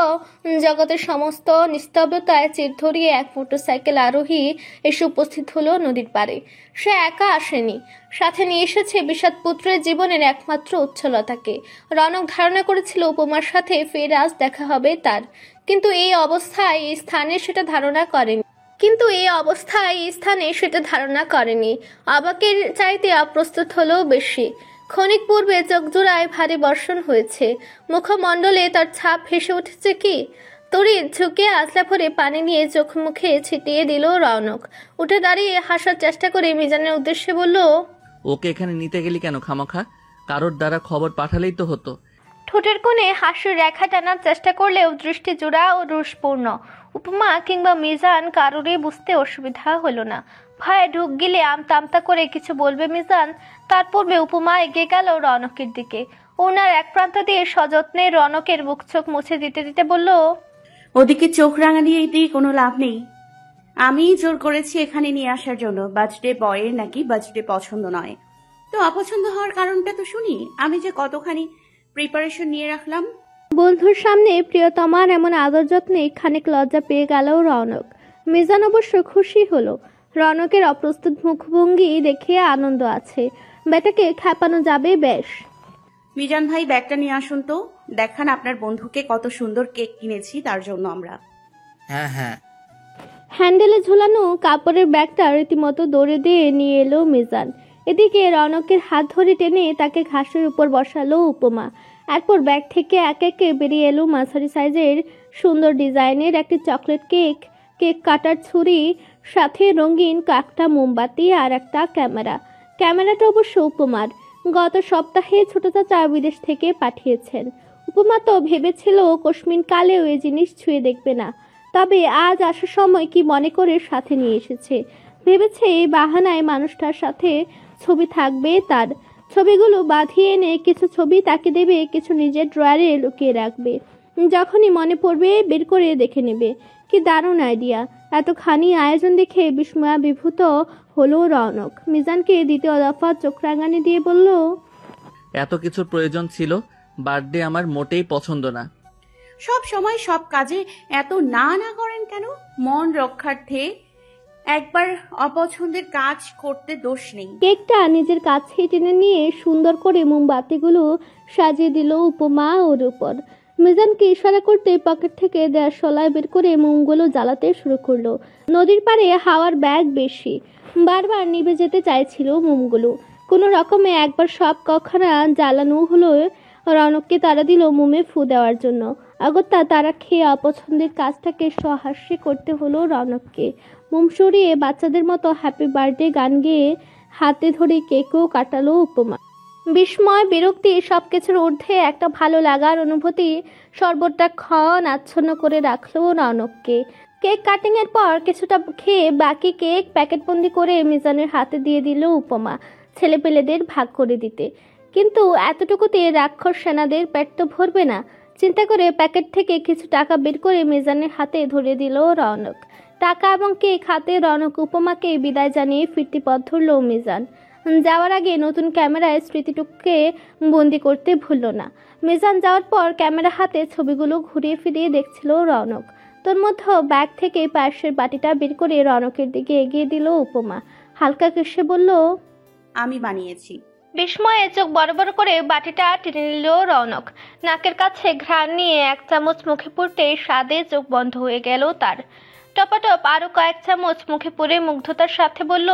জগতের সমস্ত নিস্তব্ধতায় চির ধরিয়ে এক মোটরসাইকেল আরোহী এসে উপস্থিত হলো নদীর পাড়ে। সে একা আসেনি, সাথে নিয়ে এসেছে বিষাদপুত্রের জীবনের একমাত্র উচ্ছলতাকে। রৌনক ধারণা করেছিল উপমার সাথে ফের আজ দেখা হবে তার, কিন্তু এই অবস্থায় এই স্থানে সেটা ধারণা করেনি। অবাকের চাইতে অপ্রস্তুত হলেও বেশি। ক্ষণিক পূর্বে চোখজোড়ায় ভারী বর্ষণ হয়েছে, মুখমণ্ডলে তার ছাপ ভেসে উঠেছে কি? তড়িৎ ঝুঁকে আজলা ভরে পানি নিয়ে চোখ মুখে ছিটিয়ে দিল রৌনক। উঠে দাঁড়িয়ে হাসার চেষ্টা করে মিজানের উদ্দেশ্যে বলল, ওকে এখানে নিতে গেলি কেন খামাখা? কারোর দ্বারা খবর পাঠালেই তো হতো। ঠোঁটের কোণে হাসির রেখা টানার চেষ্টা করলেও দৃষ্টি জোড়া ও রুষপূর্ণ। উপমা কিংবা মিজান কারোরই বুঝতে অসুবিধা হলো না। ভয়ে ঢুক গিলে আমতা আমতা করে কিছু বলবে মিজান, তার পূর্বে উপমা এগিয়ে গেল রৌনকের দিকে। ওনার এক প্রান্ত দিয়ে সযত্নে রৌনকের মুখ চোখ মুছে দিতে দিতে বলল, ওদিকে চোখ রাঙানিয়ে দিয়ে কোনো লাভ নেই। আমি জোর করেছি এখানে নিয়ে আসার জন্য। বার্থডে বয়ের নাকি বার্থডে পছন্দ নয়, তো অপছন্দ হওয়ার কারণটা তো শুনি। আমি যে কতখানি প্রিপারেশন নিয়ে রাখলাম। বন্ধুর সামনে প্রিয়তমার এমন আদর যত্নে খানিক লজ্জা পেয়ে গেল রৌনক। মিজান অবশ্য খুশি হলো। রৌনকের অপ্রস্তুত মুখভঙ্গি দেখে আনন্দ আছে, বেটাকে খেপানো যাবে বেশ। মিজান ভাই, ব্যাগটা নিয়ে আসুন তো। দেখান আপনার বন্ধুকে কত সুন্দর কেক কিনেছি তার জন্য আমরা। হ্যাঁ হ্যাঁ। হ্যান্ডেলে ঝুলানো কাপড়ের ব্যাগটা রীতিমতো দৌড়ে দিয়ে নিয়ে এলো মিজান। এদিকে রৌনকের হাত ধরে টেনে তাকে ঘাসের উপর বসালো উপমা। এরপর ব্যাগ থেকে এক একে বেরিয়ে এলো মাঝারি সাইজের সুন্দর ডিজাইনের একটি চকলেট কেক, কেক কাটার ছুরি, সাথে রঙিন কাকটা মোমবাতি আর একটা ক্যামেরাটা অবশ্য উপমার। গত সপ্তাহে ছোট চাচা বিদেশ থেকে পাঠিয়েছেন। উপমা তো ভেবেছিল কস্মিন কালেও এই জিনিস ছুঁয়ে দেখবে না, তবে আজ আসার সময় কি মনে করে সাথে নিয়ে এসেছে। ভেবেছে এই বাহানায় মানুষটার সাথে ছবি থাকবে তার। ছবিগুলো বাঁধিয়ে এনে কিছু ছবি তাকে দেবে, কিছু নিজের ড্রয়ারে লুকিয়ে রাখবে। যখনই মনে পড়বে বের করে দেখে নেবে। কি দারুণ আইডিয়া! এতখানি আয়োজন দেখে বিস্ময়াভিভূত হলো রৌনক। মিজানকে দ্বিতীয় দফা চোখ রাঙানি দিয়ে বলল, এত কিছুর প্রয়োজন ছিল? বার্থডে আমার মোটেই পছন্দ না। সব সময় সব কাজে এত না না করেন কেন? মন রক্ষার্থে একবার অপছন্দের কাজ করতে দোষ নেই। কেকটা নিজের কাছে টেনে নিয়ে সুন্দর করে মোমবাতিগুলো সাজিয়ে দিল উপমা ওর উপর। মিজানকে ইশারা করতে পকেট থেকে দেড়শলায় বের করে মোমগুলো জ্বালাতে শুরু করলো। নদীর পাড়ে হাওয়ার ব্যাগ বেশি, বারবার নিভে যেতে চাইছিল মোমগুলো। কোনো রকমে একবার সব কখানা জ্বালানো হলো। রৌনককে তারা দিল মোমে ফু দেওয়ার জন্য। অগত্যা তারা খেয়ে অপছন্দের কাজটাকে সহাস্যে করতে হলো রৌনককে। মোম সরিয়ে বাচ্চাদের মতো হ্যাপি বার্থডে গান গেয়ে হাতে ধরে কেকও কাটালো উপমা। বিস্ময়, বিরক্তি, সবকিছুর ঊর্ধ্বে একটা ভালো লাগার অনুভূতি সর্বটা ক্ষণ আচ্ছন্ন করে রাখলো রৌনককে। কেক কাটিং এর পর কিছুটা খেয়ে বাকি কেক প্যাকেটবন্দি করে মিজানের হাতে দিয়ে দিল উপমা, ছেলেপেলেদের ভাগ করে দিতে। কিন্তু এতটুকুতে রাক্ষস সেনাদের পেট তো ভরবে না। চিন্তা করে প্যাকেট থেকে কিছু টাকা বের করে মিজানের হাতে ধরিয়ে দিল রৌনক। টাকা এবং কেক হাতে রৌনক উপমাকে বিদায় জানিয়ে ফিরতি পথ ধরল মিজান। যাওয়ার আগে নতুন ক্যামেরায় স্মৃতিটুকুকে বন্দি করতে ভুলল না। মিজান যাওয়ার পর ক্যামেরা হাতে ছবিগুলো ঘুরিয়ে ফিরিয়ে দেখছিল রৌনক। তোর মধ্যে ব্যাগ থেকে পায়েসের বাটিটা বের করে রৌনকের দিকে এগিয়ে দিল উপমা। হালকা কেসে বলল, আমি বানিয়েছি। বিস্ময়ে চোখ বড় বড় করে বাটিটা টেনে নিল রৌনক। নাকের কাছে ঘ্রাণ নিয়ে এক চামচ মুখে পুরতে স্বাদে চোখ বন্ধ হয়ে গেল তার। টপাটপ আরো কয়েক চামচ মুখে পুরে মুগ্ধতার সাথে বলল,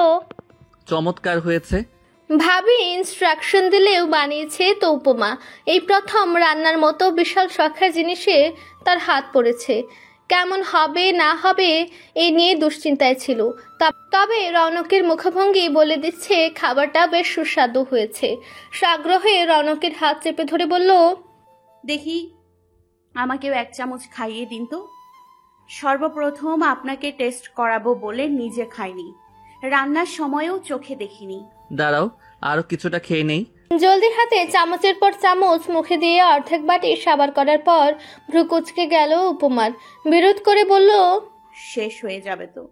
চমৎকার হয়েছে। ভাবি ইনস্ট্রাকশন দিলেও বানিয়েছে তো উপমা। এই প্রথম রান্নার মতো বিশাল শখের জিনিসে তার হাত পড়েছে। কেমন হবে না হবে এই নিয়ে দুশ্চিন্তায় ছিল। তবে রৌনকের মুখভঙ্গি বলে দিচ্ছে খাবারটা বেশ সুস্বাদু হয়েছে। সাগ্রহে রৌনকের হাত চেপে ধরে বলল, দেখি আমাকেও এক চামচ খাইয়ে দিন তো। সর্বপ্রথম আপনাকে টেস্ট করাবো বলে নিজে খাইনি, রান্নার সময়ও চোখে দেখিনি। দাঁড়াও, আরো কিছুটা খেয়ে নেই। জলদির হাতে চামচের পর চামচ মুখে দিয়ে অর্ধেক বাটি সাবার করার পর ভ্রু কুচকে গেল উপমার। বিরোধ করে বলল, শেষ হয়ে যাবে তো,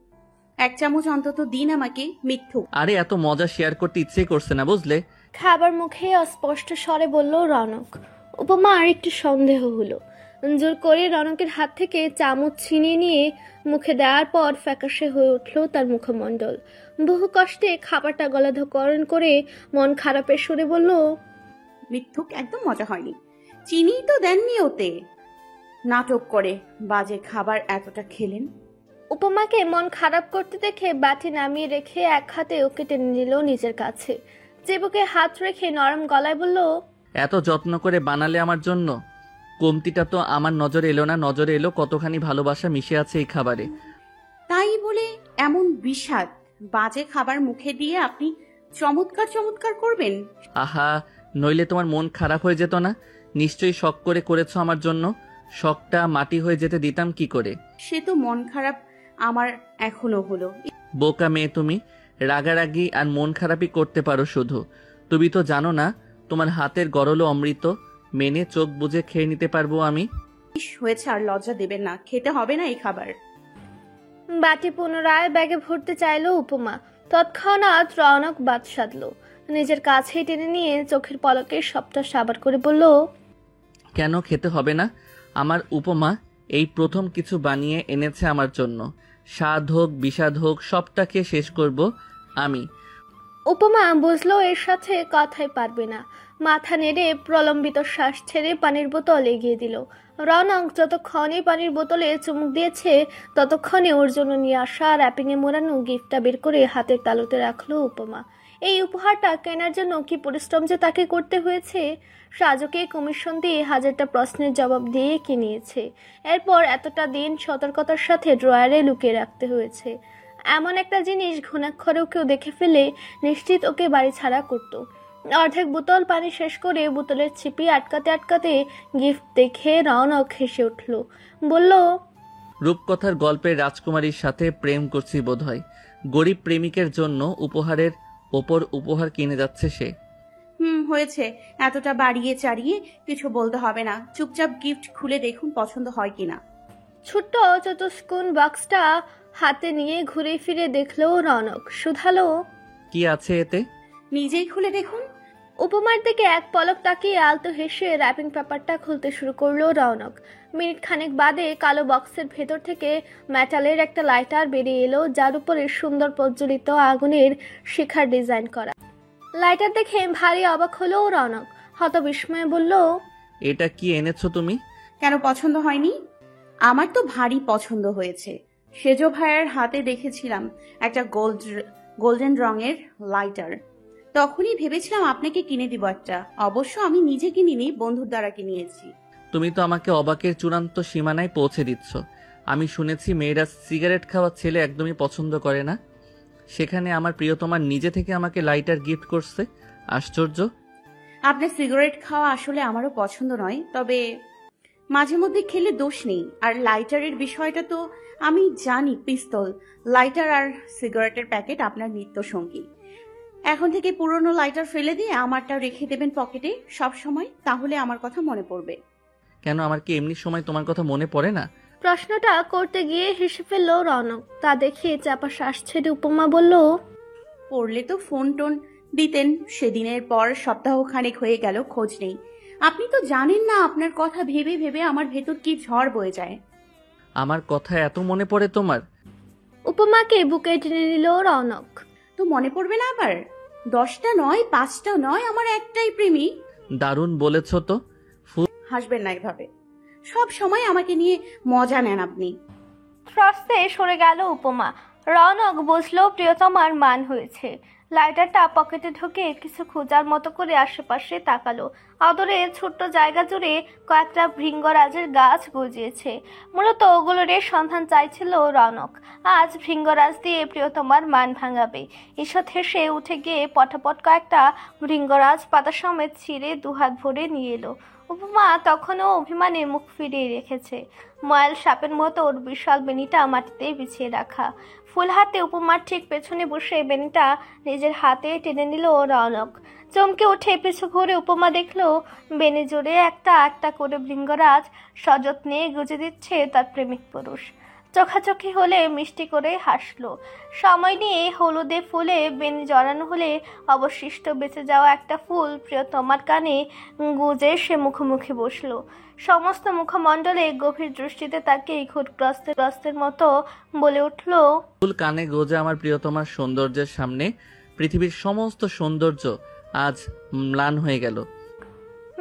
এক চামচ অন্তত দিন আমাকে। মিথ্যু। আরে এত মজা শেয়ার করতে ইচ্ছে করছে না বুঝলে। খাবার মুখে অস্পষ্ট স্বরে বলল রৌনক। উপমা আর একটু সন্দেহ হলো। জোর করে রৌনকের হাত থেকে চামচ ছিনিয়ে নিয়ে মুখে দেওয়ার পর ফ্যাকাশে হয়ে উঠল তার মুখমণ্ডল। বহু কষ্টে খাবারটা গলাধকরণ করে মন খারাপের সুরে বলল, মিথ্যুক, একদম মজা হয়নি। চিনি তো দেননি ওতে। নাটক করে বাজে খাবার এতটা খেলেন। উপমাকে মন খারাপ করতে দেখে বাটি নামিয়ে রেখে এক হাতে ওকে টেনে নিল নিজের কাছে। চিবুকে হাত রেখে নরম গলায় বলল, এত যত্ন করে বানালে আমার জন্য, কমতিটা তো আমার নজরে এলো না। নজরে এলো কতখানি ভালোবাসা মিশে আছে এই খাবারে। তাই বলে এমন বিষাদ বাজে খাবার মুখে দিয়ে আপনি চমৎকার চমৎকার করবেন? আহা, নইলে তোমার মন খারাপ হয়ে যেত না? নিশ্চয়ই শখ করে করেছো আমার জন্য। শখটা মাটি হয়ে যেতে দিতাম কি করে? সে তো মন খারাপ আমার এখনো হলো। বোকা মেয়ে তুমি, রাগারাগি আর মন খারাপই করতে পারো শুধু। তুমি তো জানো না তোমার হাতের গরল অমৃত মেনে চোখ বুজে খেয়ে নিতে পারবো আমি। হয়েছে, আর লজ্জা দেবেন না, খেতে হবে না এই খাবার। বাটি পুনরায় ব্যাগে ভরতে চাইলো উপমা। তৎক্ষণাৎ রৌনক বাদ সাধলো। নিজের কাছেই টেনে নিয়ে চোখের পলকে সবটা সাবার করে বলল, কেন খেতে হবে না? আমার উপমা এই প্রথম কিছু বানিয়ে এনেছে আমার জন্য। স্বাদ হোক বিষাদ হোক সবটাকে শেষ করব আমি। উপমা বুঝলো এর সাথে কথাই পারবে না। মাথা নেড়ে প্রলম্বিত শ্বাস ছেড়ে পানির বোতল এগিয়ে দিল। রৌনক যতক্ষণে পানির বোতলে চুমুক দিয়েছে ততক্ষণে ওর জন্য নিয়ে আসা র্যাপিংয়ে মোড়ানো গিফটটা বের করে হাতের তালুতে রাখলো উপমা। এই উপহারটা কেনার জন্য কি পরিশ্রম যে তাকে করতে হয়েছে। সাজুকে কমিশন দিয়ে হাজারটা প্রশ্নের জবাব দিয়ে কিনিয়েছে। এরপর এতটা দিন সতর্কতার সাথে ড্রয়ারে লুকিয়ে রাখতে হয়েছে। এমন একটা জিনিস ঘুণাক্ষরেও কেউ দেখে ফেলে নিশ্চিত ওকে বাড়ি ছাড়া করতো। অর্ধেক বোতল পানি শেষ করে বোতলের ছিপি আটকাতে আটকাতে গিফট দেখে রৌনক হেসে উঠল। বলল, রূপকথার গল্পের রাজকুমারীর সাথে প্রেম করছি বোধহয়। গরিব প্রেমিকের জন্য উপহারের ওপর উপহার কিনে যাচ্ছে সে। হয়েছে, এতটা বাড়িয়ে চাড়িয়ে কিছু বলতে হবে না। চুপচাপ গিফট খুলে দেখুন পছন্দ হয় কিনা। ছোট্ট চতুষ্কোণ বক্সটা হাতে নিয়ে ঘুরে ফিরে দেখলো রৌনক। শুধালো, কি আছে এতে? নিজেই খুলে দেখুন। উপমার দিকে এক পলক তাকিয়ে আলতো হেসে র্যাপিং পেপারটা খুলতে শুরু করলো রৌনক। মিনিট খানেক বাদে কালো বক্সের ভেতর থেকে মেটালের একটা লাইটার বেরিয়ে এলো, যার উপরে সুন্দর প্রজ্বলিত আগুনের শিখার ডিজাইন করা। লাইটার দেখে ভারী অবাক হলো রৌনক। হতবিস্ময়ে বলল, এটা কি এনেছো তুমি? কেন পছন্দ হয়নি? আমার তো ভারী পছন্দ হয়েছে। সেজো ভাইয়ের হাতে দেখেছিলাম একটা গোল্ডেন রঙের লাইটার, তখনই ভেবেছিলাম আপনাকে কিনে দিব একটা। অবশ্য আমি নিজে কিনিনি, বন্ধুর দ্বারা কিনিয়েছি। তুমি তো আমাকে অবাকের চূড়ান্ত সীমানায় পৌঁছে দিচ্ছ। আমি শুনেছি মেয়েরা সিগারেট খাওয়া ছেলে একদমই পছন্দ করে না, সেখানে আমার প্রিয়তমা নিজে থেকে আমাকে লাইটার গিফট করছে। আশ্চর্য। আপনার সিগারেট খাওয়া আসলে আমারও পছন্দ নয়, তবে মাঝে মধ্যে খেলে দোষ নেই। আর লাইটারের বিষয়টা তো আমি জানি। পিস্তল, লাইটার আর সিগারেটের প্যাকেট আপনার নিত্য সঙ্গী। এখন থেকে পুরনো লাইটার ফেলে দিয়ে আমারটা রেখে দেবেন পকেটে সব সময়, তাহলে আমার কথা মনে পড়বে। কেন, আমার কি এমনি সময় তোমার কথা মনে পড়ে না? প্রশ্নটা করতে গিয়ে হেসে ফেললো রৌনক। তা দেখে চাপা শ্বাস ছেড়ে উপমা বলল, পড়লে তো ফোন টোন দিতেন। সেদিনের পর সপ্তাহখানেক হয়ে গেল, খোঁজ নেই। আপনি তো জানেন না আপনার কথা ভেবে ভেবে আমার ভেতর কি ঝড় বয়ে যায়। আমার কথা এত মনে পড়ে তোমার? উপমাকে বুকে টেনে নিল রৌনক। তো মনে পড়বে না আবার? 10টা নয়, 5টা নয়, আমার একটাই প্রেমিক। দারুণ বলেছ তো। হাসবেন না এভাবে, সব সময় আমাকে নিয়ে মজা নেন আপনি। ত্রস্তে সরে গেল উপমা। রৌনক বুঝলো প্রিয়তমার মান হয়েছে। লাইটারটা পকেটে ঢুকে কিছু খোঁজার মতো করে আশেপাশে তাকালো। আদরে ছোট্ট জায়গা জুড়ে কয়েকটা ভৃঙ্গরাজের গাছ গজিয়েছে। মূলত ওগুলোর সন্ধান চাইছিল রৌনক। আজ ভৃঙ্গরাজ দিয়ে প্রিয়তমার মান ভাঙাবে। ঈষৎ হেসে উঠে গিয়ে পটাপট কয়েকটা ভৃঙ্গরাজ পাতা সমেত ছিঁড়ে দুহাত ভরে নিয়ে এলো। উপমা তখনও অভিমানে মুখ ফিরিয়ে রেখেছে। ময়াল সাপের মতো ওর বিশাল বেনিটা মাটিতে বিছিয়ে রাখা। ফুল হাতে উপমার ঠিক পেছনে বসে বেনিটা নিজের হাতে টেনে নিল রৌনক। চমকে উঠে পিছু ঘুরে উপমা দেখলো বেনি জুড়ে একটা একটা করে ভৃঙ্গরাজ সযত্নে গুজে দিচ্ছে তার প্রেমিক পুরুষ। চোখাচোখি হলে মিষ্টি করে হাসলো। সময় নিয়ে হলুদে ফুলে বেনি জড়ানো হলে অবশিষ্ট বেঁচে যাওয়া একটা ফুল প্রিয়তমার কানে গুজে সে মুখোমুখি বসলো। সমস্ত মুখমণ্ডলে গভীর দৃষ্টিতে তাকে ক্ষুদ্রস্তের মতো বলে উঠল, ফুল কানে গোজে আমার প্রিয়তমার সৌন্দর্যের সামনে পৃথিবীর সমস্ত সৌন্দর্য আজ ম্লান হয়ে গেল।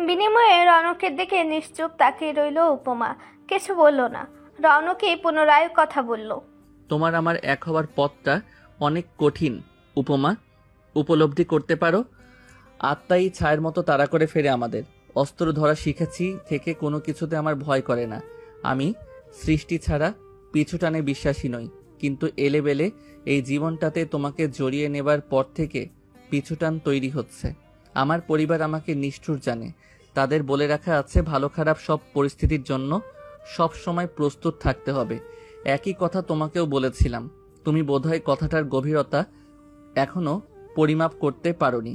বিনিময়ে রৌনকের দিকে নিশ্চুপ তাকিয়ে রইল উপমা। কিছু বলল না। রৌনকে পুনরায় কথা বলল, তোমার আমার এক হওয়ার পথটা অনেক কঠিন উপমা, উপলব্ধি করতে পারো? আত্মাই ছায়ের মতো তাড়া করে ফেরে আমাদের। অস্ত্র ধরা শিখেছি থেকে কোনো কিছুতে আমার ভয় করে না। আমি সৃষ্টি ছাড়া পিছুটানে বিশ্বাসী নই, কিন্তু এলেবেলে এই জীবনটাতে তোমাকে জড়িয়ে নেবার পর থেকে পিছুটান তৈরি হচ্ছে। আমার পরিবার আমাকে নিষ্ঠুর জানে। তাদের বলে রাখা আছে ভালো খারাপ সব পরিস্থিতির জন্য সব সময় প্রস্তুত থাকতে হবে। একই কথা তোমাকেও বলেছিলাম, তুমি বোধহয় কথাটার গভীরতা এখনো পরিমাপ করতে পারোনি।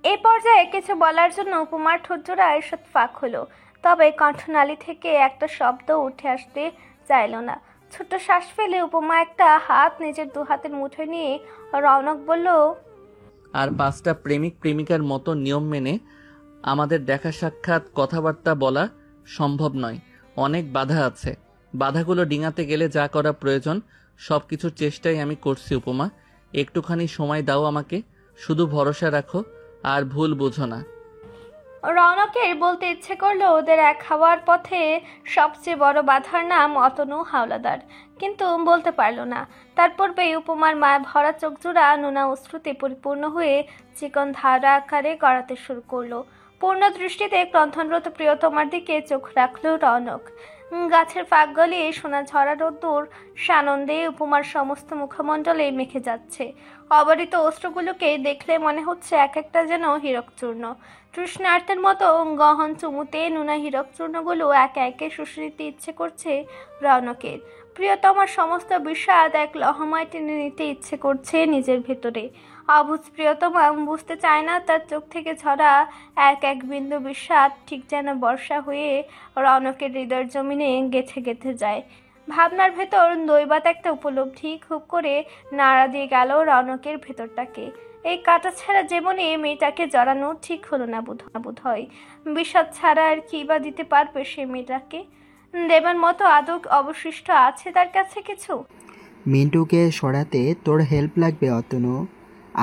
এই পর্যায়ে কিছু বলার জন্য উপমার ঠোঁটজোড়া ঈষৎ ফাঁক হলো, তবে কণ্ঠনালী থেকে একটা শব্দ উঠে আসতে চাইল না। ছোট্ট শ্বাস ফেলে উপমা একটা হাত নিজের দু হাতের মুঠোয় নিয়ে রৌনক বলল, আর 5টা প্রেমিক প্রেমিকার মতো নিয়ম মেনে আমাদের দেখা সাক্ষাৎ কথাবার্তা বলা সম্ভব নয়। অনেক বাধা আছে। বাধাগুলো ডিঙাতে গেলে যা করা প্রয়োজন সবকিছুর চেষ্টাই আমি করছি উপমা। একটুখানি সময় দাও আমাকে, শুধু ভরসা রাখো আর ভুল বুঝো না। রৌনকের বলতে ইচ্ছে করলো ওদের এক হওয়ার পথে সবচেয়ে বড় বাধার নাম অতনু হাওলাদার, কিন্তু বলতে পারলো না। তার পূর্বেই উপমার মায়া ভরা চোখজোড়া নোনা অশ্রুতে পরিপূর্ণ হয়ে চিকন ধারা আকারে গড়াতে শুরু করলো। পূর্ণ দৃষ্টিতে ক্রন্ধনরত প্রিয়তমার দিকে চোখ রাখল রৌনক। গাছের ফাঁক গলিয়ে সোনা ঝরা রোদ্দুর সানন্দে উপমার সমস্ত মুখমণ্ডলে মেখে যাচ্ছে। অবারিত অস্ত্রগুলোকে দেখলে মনে হচ্ছে এক একটা যেন হীরক চূর্ণ। তৃষ্ণার্তের মতো গহন চুমুতে নোনা হীরক চূর্ণগুলো একে একে শুষে নিতে ইচ্ছে করছে রৌনকের। প্রিয়তমার সমস্ত বিষাদ এক লহমায় টেনে নিতে ইচ্ছে করছে নিজের ভেতরে। অবুঝ প্রিয়তমা বুঝতে চায় না তার চোখ থেকে ঝরা এক এক বিন্দু বিষাদ ঠিক যেন বর্ষা হয়ে রনকের হৃদয়ের জমিনে গেথে গেথে যায়। ভাবনার ভেতর দৈবাত একটা উপলব্ধি খুব করে নাড়া দিয়ে গেল রনকের ভেতরটাকে। এই কাটা ছাড়া জীবনে মেয়েটাকে জড়ানো ঠিক হলো না বোধ হয়। বিষাদ ছাড়া আর কি বা দিতে পারবে সে মেয়েটাকে? দেবার মতো আদৌ অবশিষ্ট আছে তার কাছে কিছু? মিন্টুকে সরাতে তোর হেল্প লাগবে অতনু।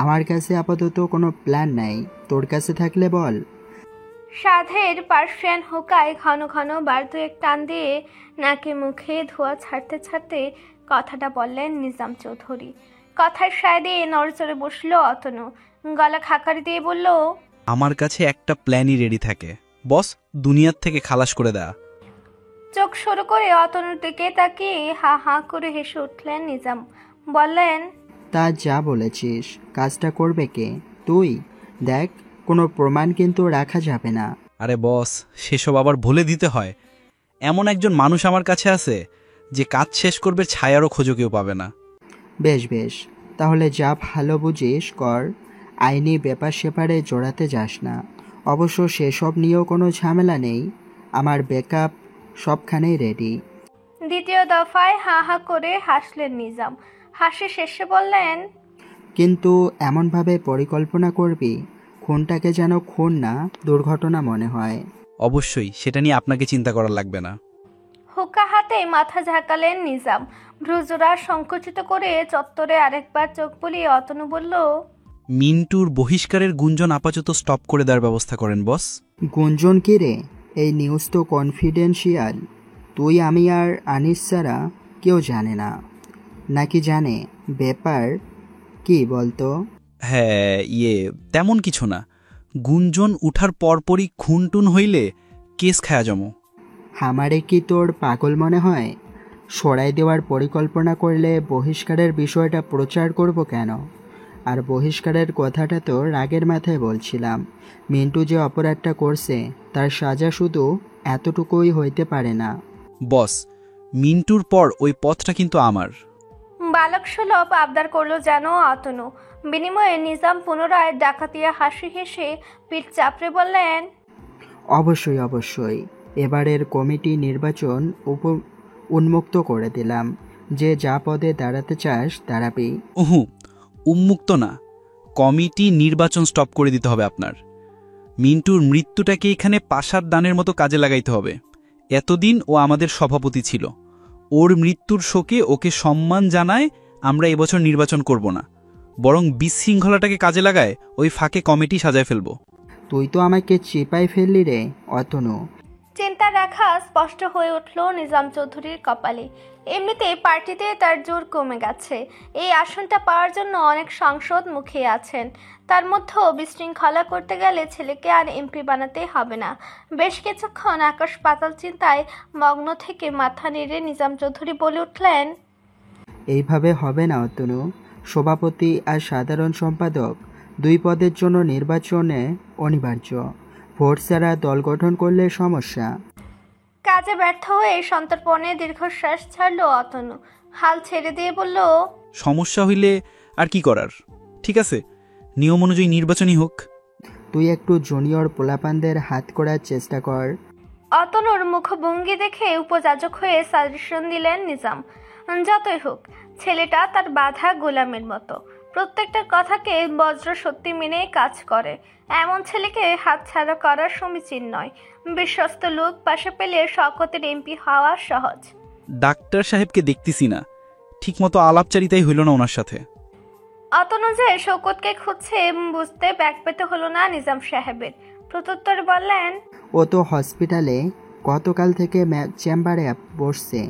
আমার কাছে আপাতত কোনো প্ল্যান নাই, তোর কাছে থাকলে বল। সাধের পার্সিয়ান হুকায় ঘন ঘন বার দুয়েক টান দিয়ে নাকে মুখে ধোঁয়া ছাড়তে ছাড়তে কথাটা বললেন নিজাম চৌধুরী। কথার সায় নড়চড়ে বসলো অতনু, গলা খাকারি দিয়ে বলল, আমার কাছে একটা প্ল্যানই রেডি থাকে বস, দুনিয়ার থেকে খালাস করে দেয়া। চোখ সরু করে অতনুর দিকে তাকিয়ে হা হা করে হেসে উঠলেন নিজাম। বললেন, তা যা বলেছিস, কাজটা করবে কে? তুই দেখ, কোনো প্রমাণ কিন্তু রাখা যাবে না। আরে বস, সেসব আবার ভুলে দিতে হয়। এমন একজন মানুষ আমার কাছে আছে যে কাজ শেষ করবে, ছায়ারও খোঁজও কেউ পাবে না। বেশ বেশ, তাহলে যা ভালো বুঝিস কর, আইনি ব্যাপার সেপারে জড়াতে যাস না। অবশ্য সেসব নিয়েও কোনো ঝামেলা নেই, আমার ব্যাকআপ সবখানেই রেডি। দ্বিতীয় দফায় হা হা করে হাসলেন নিজাম। হাসি শেষে বললেন, কিন্তু এমনভাবে পরিকল্পনা করবি খুনটাকে যেন খুন না দুর্ঘটনা মনে হয়। অবশ্যই, সেটা নিয়ে আপনাকে চিন্তা করা লাগবে না। হুকা হাতে মাথা ঝাঁকালেন নিজাম। ভ্রুজোড়া সংকুচিত করে চত্বরে আরেকবার চোখ বুলিয়ে অতনু বলল, মিন্টুর বহিষ্কারের গুঞ্জন আপাতত স্টপ করে দেওয়ার ব্যবস্থা করেন বস। গুঞ্জন কি রে? এই নিউজ তো কনফিডেন্সিয়াল। তুই, আমি আর আনিস ছাড়া কেউ জানে না। নাকি জানে? ব্যাপার কি বলতো? হ্যাঁ, তেমন কিছু না। গুঞ্জন উঠার পরপরই খুনটুন হইলে কেস খায়া জমো। আমারে কি তোর পাগল মনে হয়? সরাই দেওয়ার পরিকল্পনা করলে বহিষ্কারের বিষয়টা প্রচার করব কেন? আর বহিষ্কারের কথাটা তো রাগের মাথায় বলছিলাম। মিন্টু যে অপরাধটা করছে তার সাজা শুধু এতটুকুই হইতে পারে না। বস, মিন্টুর পর ওই পথটা কিন্তু আমার। বালক সুলভ আবদার করলো যেন অতনু। বিনিময়ে নিজাম পুনরায় ডাকাতিয়া হাসি হেসে পিঠ চাপড়ে বললেন, অবশ্যই অবশ্যই, এবারের কমিটি নির্বাচন উন্মুক্ত করে দিলাম। যে যা পদে দাঁড়াতে চাস দাঁড়াবি। উন্মুক্ত না, কমিটি নির্বাচন স্টপ করে দিতে হবে আপনার। মিন্টুর মৃত্যুটাকে এখানে পাশার দানের মতো কাজে লাগাইতে হবে। এতদিন ও আমাদের সভাপতি ছিল, ওর মৃত্যুর শোকে ওকে সম্মান জানায় আমরা এবছর নির্বাচন করব না, বরং বিশৃঙ্খলাটাকে কাজে লাগায় ওই ফাঁকে কমিটি সাজায় ফেলব। তুই তো আমাকে চিপাই ফেললি রে অতনু। চিন্তার রেখা স্পষ্ট হয়ে উঠল নিজাম চৌধুরীর কপালে। এমনিতে পার্টিতে তার জোর কমে গেছে। এই আসনটা পাওয়ার জন্য অনেক সাংসদ মুখিয়ে আছেন। তার মধ্যেও বিশৃঙ্খলা করতে গেলে ছেলেকে আর এমপি বানাতে হবে না। বেশ কিছুক্ষণ আকাশ পাতাল চিন্তায় মগ্ন থেকে মাথা নেড়ে নিজাম চৌধুরী বলে উঠলেন, এইভাবে হবে না অতনু। সভাপতি আর সাধারণ সম্পাদক দুই পদের জন্য নির্বাচনে অনিবার্য। ভোট ছাড়া দল গঠন করলে সমস্যা। কাজে ব্যর্থ হয়ে সন্তর্পণে দীর্ঘশ্বাস ছাড়ল অতনু। হাল ছেড়ে দিয়ে বলল, সমস্যা হইলে আর কি করার, ঠিক আছে, নিয়ম অনুযায়ী নির্বাচনই হোক। তুই একটু জুনিয়র পোলাপানদের হাত করার চেষ্টা কর। অতনুর মুখভঙ্গি দেখে উপযাজক হয়ে সাজেশন দিলেন নিজাম। যতই হোক, ছেলেটা তার বাধা গোলামের মতো, প্রত্যেকটা কথাকে বজ্র সত্যি মেনে কাজ করে। এমন ছেলেকে হাতছাড়া করা সমীচীন নয়। বিশ্বস্ত লোক পাশে পেলে শওকতের এমপি হওয়া সহজ। ডাক্তার সাহেবকে দেখতেছি না, ঠিকমতো আলাপচারিতাই হইল না ওনার সাথে। অতনু যে শওকতকে খুঁজছে বুঝতে ব্যাগ পেতে হলো না নিজাম সাহেবের। প্রত্যুত্তরে বললেন, ও তো হসপিটালে গতকাল থেকে চেম্বারে বসছে।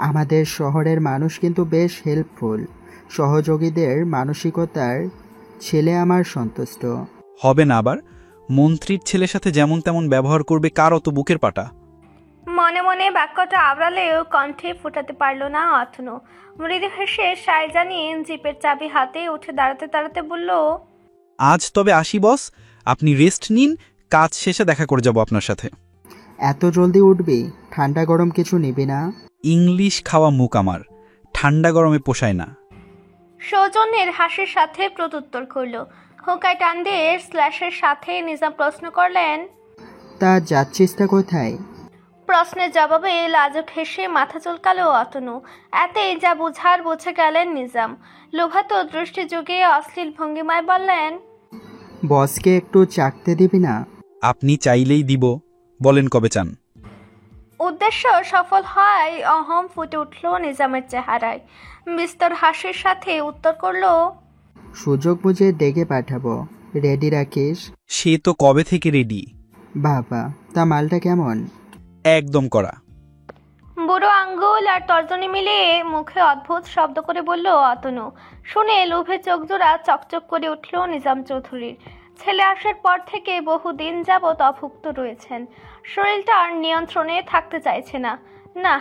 আমাদের শহরের মানুষ কিন্তু বেশ হেল্পফুল। সহযোগীদের মানসিকতার ছেলে আমার সন্তুষ্ট। হবে না আবার, মন্ত্রীর ছেলের সাথে যেমন তেমন ব্যবহার করবে কার অত বুকের পাটা। মনে মনে বাক্যটা আওড়ালেও কণ্ঠে ফুটাতে পারল না অতনু। মৃদু হেসে সায় জানিয়ে জিপের চাবি হাতে উঠে দাঁড়াতে দাঁড়াতে বলল, আজ তবে আসি বস, আপনি রেস্ট নিন, কাজ শেষে দেখা করে যাব আপনার সাথে। এত জলদি উঠবি? ঠান্ডা গরম কিছু নিবি না? ইংলিশ খাওয়া মুখ আমার, ঠান্ডা গরমে পোষায় না। সৌজন্যের হাসির সাথে প্রত্যুত্তর করল। হোঁকায় টান দিয়ে স্ল্যাশের সাথে নিজাম প্রশ্ন করলেন, তা যাচ্ছিস তা কোথায়? প্রশ্নের জবাবে লাজুক হেসে মাথা চুলকালো অতনু। এতেই যা বুঝার বুঝে গেলেন নিজাম। লোভাতো দৃষ্টি যুগে অশ্লীল ভঙ্গিমায় বললেন, বসকে একটু চাকতে দিবি না? আপনি চাইলেই দিব, বলেন কবে চান। উদ্দেশ্য সফল হয় অহম ফুটে উঠল নিজামের চেহারায়। বিস্তর হাসির সাথে উত্তর করল, সুযোগ বুঝে ডেকে পাঠাবো, রেডি রাখিস। সে তো কবে থেকে রেডি। বাবা, তা মালটা কেমন? একদম করা। বুড়ো আঙ্গুল আর তর্জনী মিলিয়ে মুখে অদ্ভুত শব্দ করে বলল অতনু। শুনে লোভে চোখ জোড়া চকচক করে উঠল নিজাম চৌধুরীর। ছেলে আসার পর থেকে বহুদিন যাবৎ অভুক্ত রয়েছেন। শরীরটা আর নিয়ন্ত্রণে থাকতে চাইছে না। না,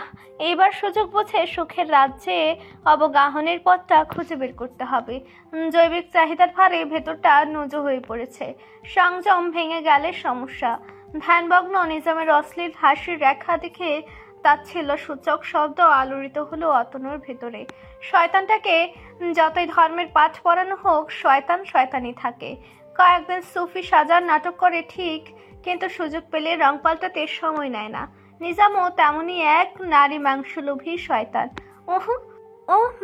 এইবার সুযোগ বুঝে সুখের রাজ্যে অবগাহনের পথটা খুঁজে বের করতে হবে। জৈবিক চাহিদার ভারে ভেতরটা নুজো হয়ে পড়েছে। সংযম ভেঙে গেলে সমস্যা। ধ্যানমগ্ন নিজামের অশ্লীল হাসির রেখা দেখে তাচ্ছিল্য সূচক শব্দ আলোড়িত হলো অতনুর ভেতরে। শয়তানটাকে যতই ধর্মের পাঠ পড়ানো হোক, শয়তান শয়তানই থাকে। কয়েকদিন সুফি সাজার নাটক করে ঠিক, কিন্তু সুযোগ পেলে রং পাল্টাতে সময় নেয় না। নিজামও তেমনই এক নারী মাংসলোভী শয়তান।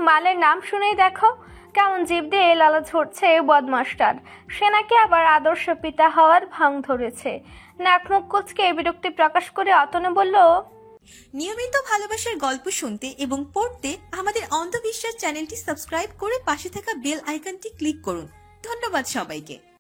মালের নাম শুনেই দেখো কেমন জিভ দিয়ে লালা ঝরছে বদমাস্টার। সে নাকি আবার আদর্শ পিতা হওয়ার ভাঙ ধরেছে। নাক মুখ কুচকে বিরক্তি প্রকাশ করে অতনু বলল, নিয়মিত ভালোবাসার গল্প শুনতে এবং পড়তে আমাদের অন্ধবিশ্বাস চ্যানেলটি সাবস্ক্রাইব করে পাশে থাকা বেল আইকনটি ক্লিক করুন। ধন্যবাদ সবাইকে।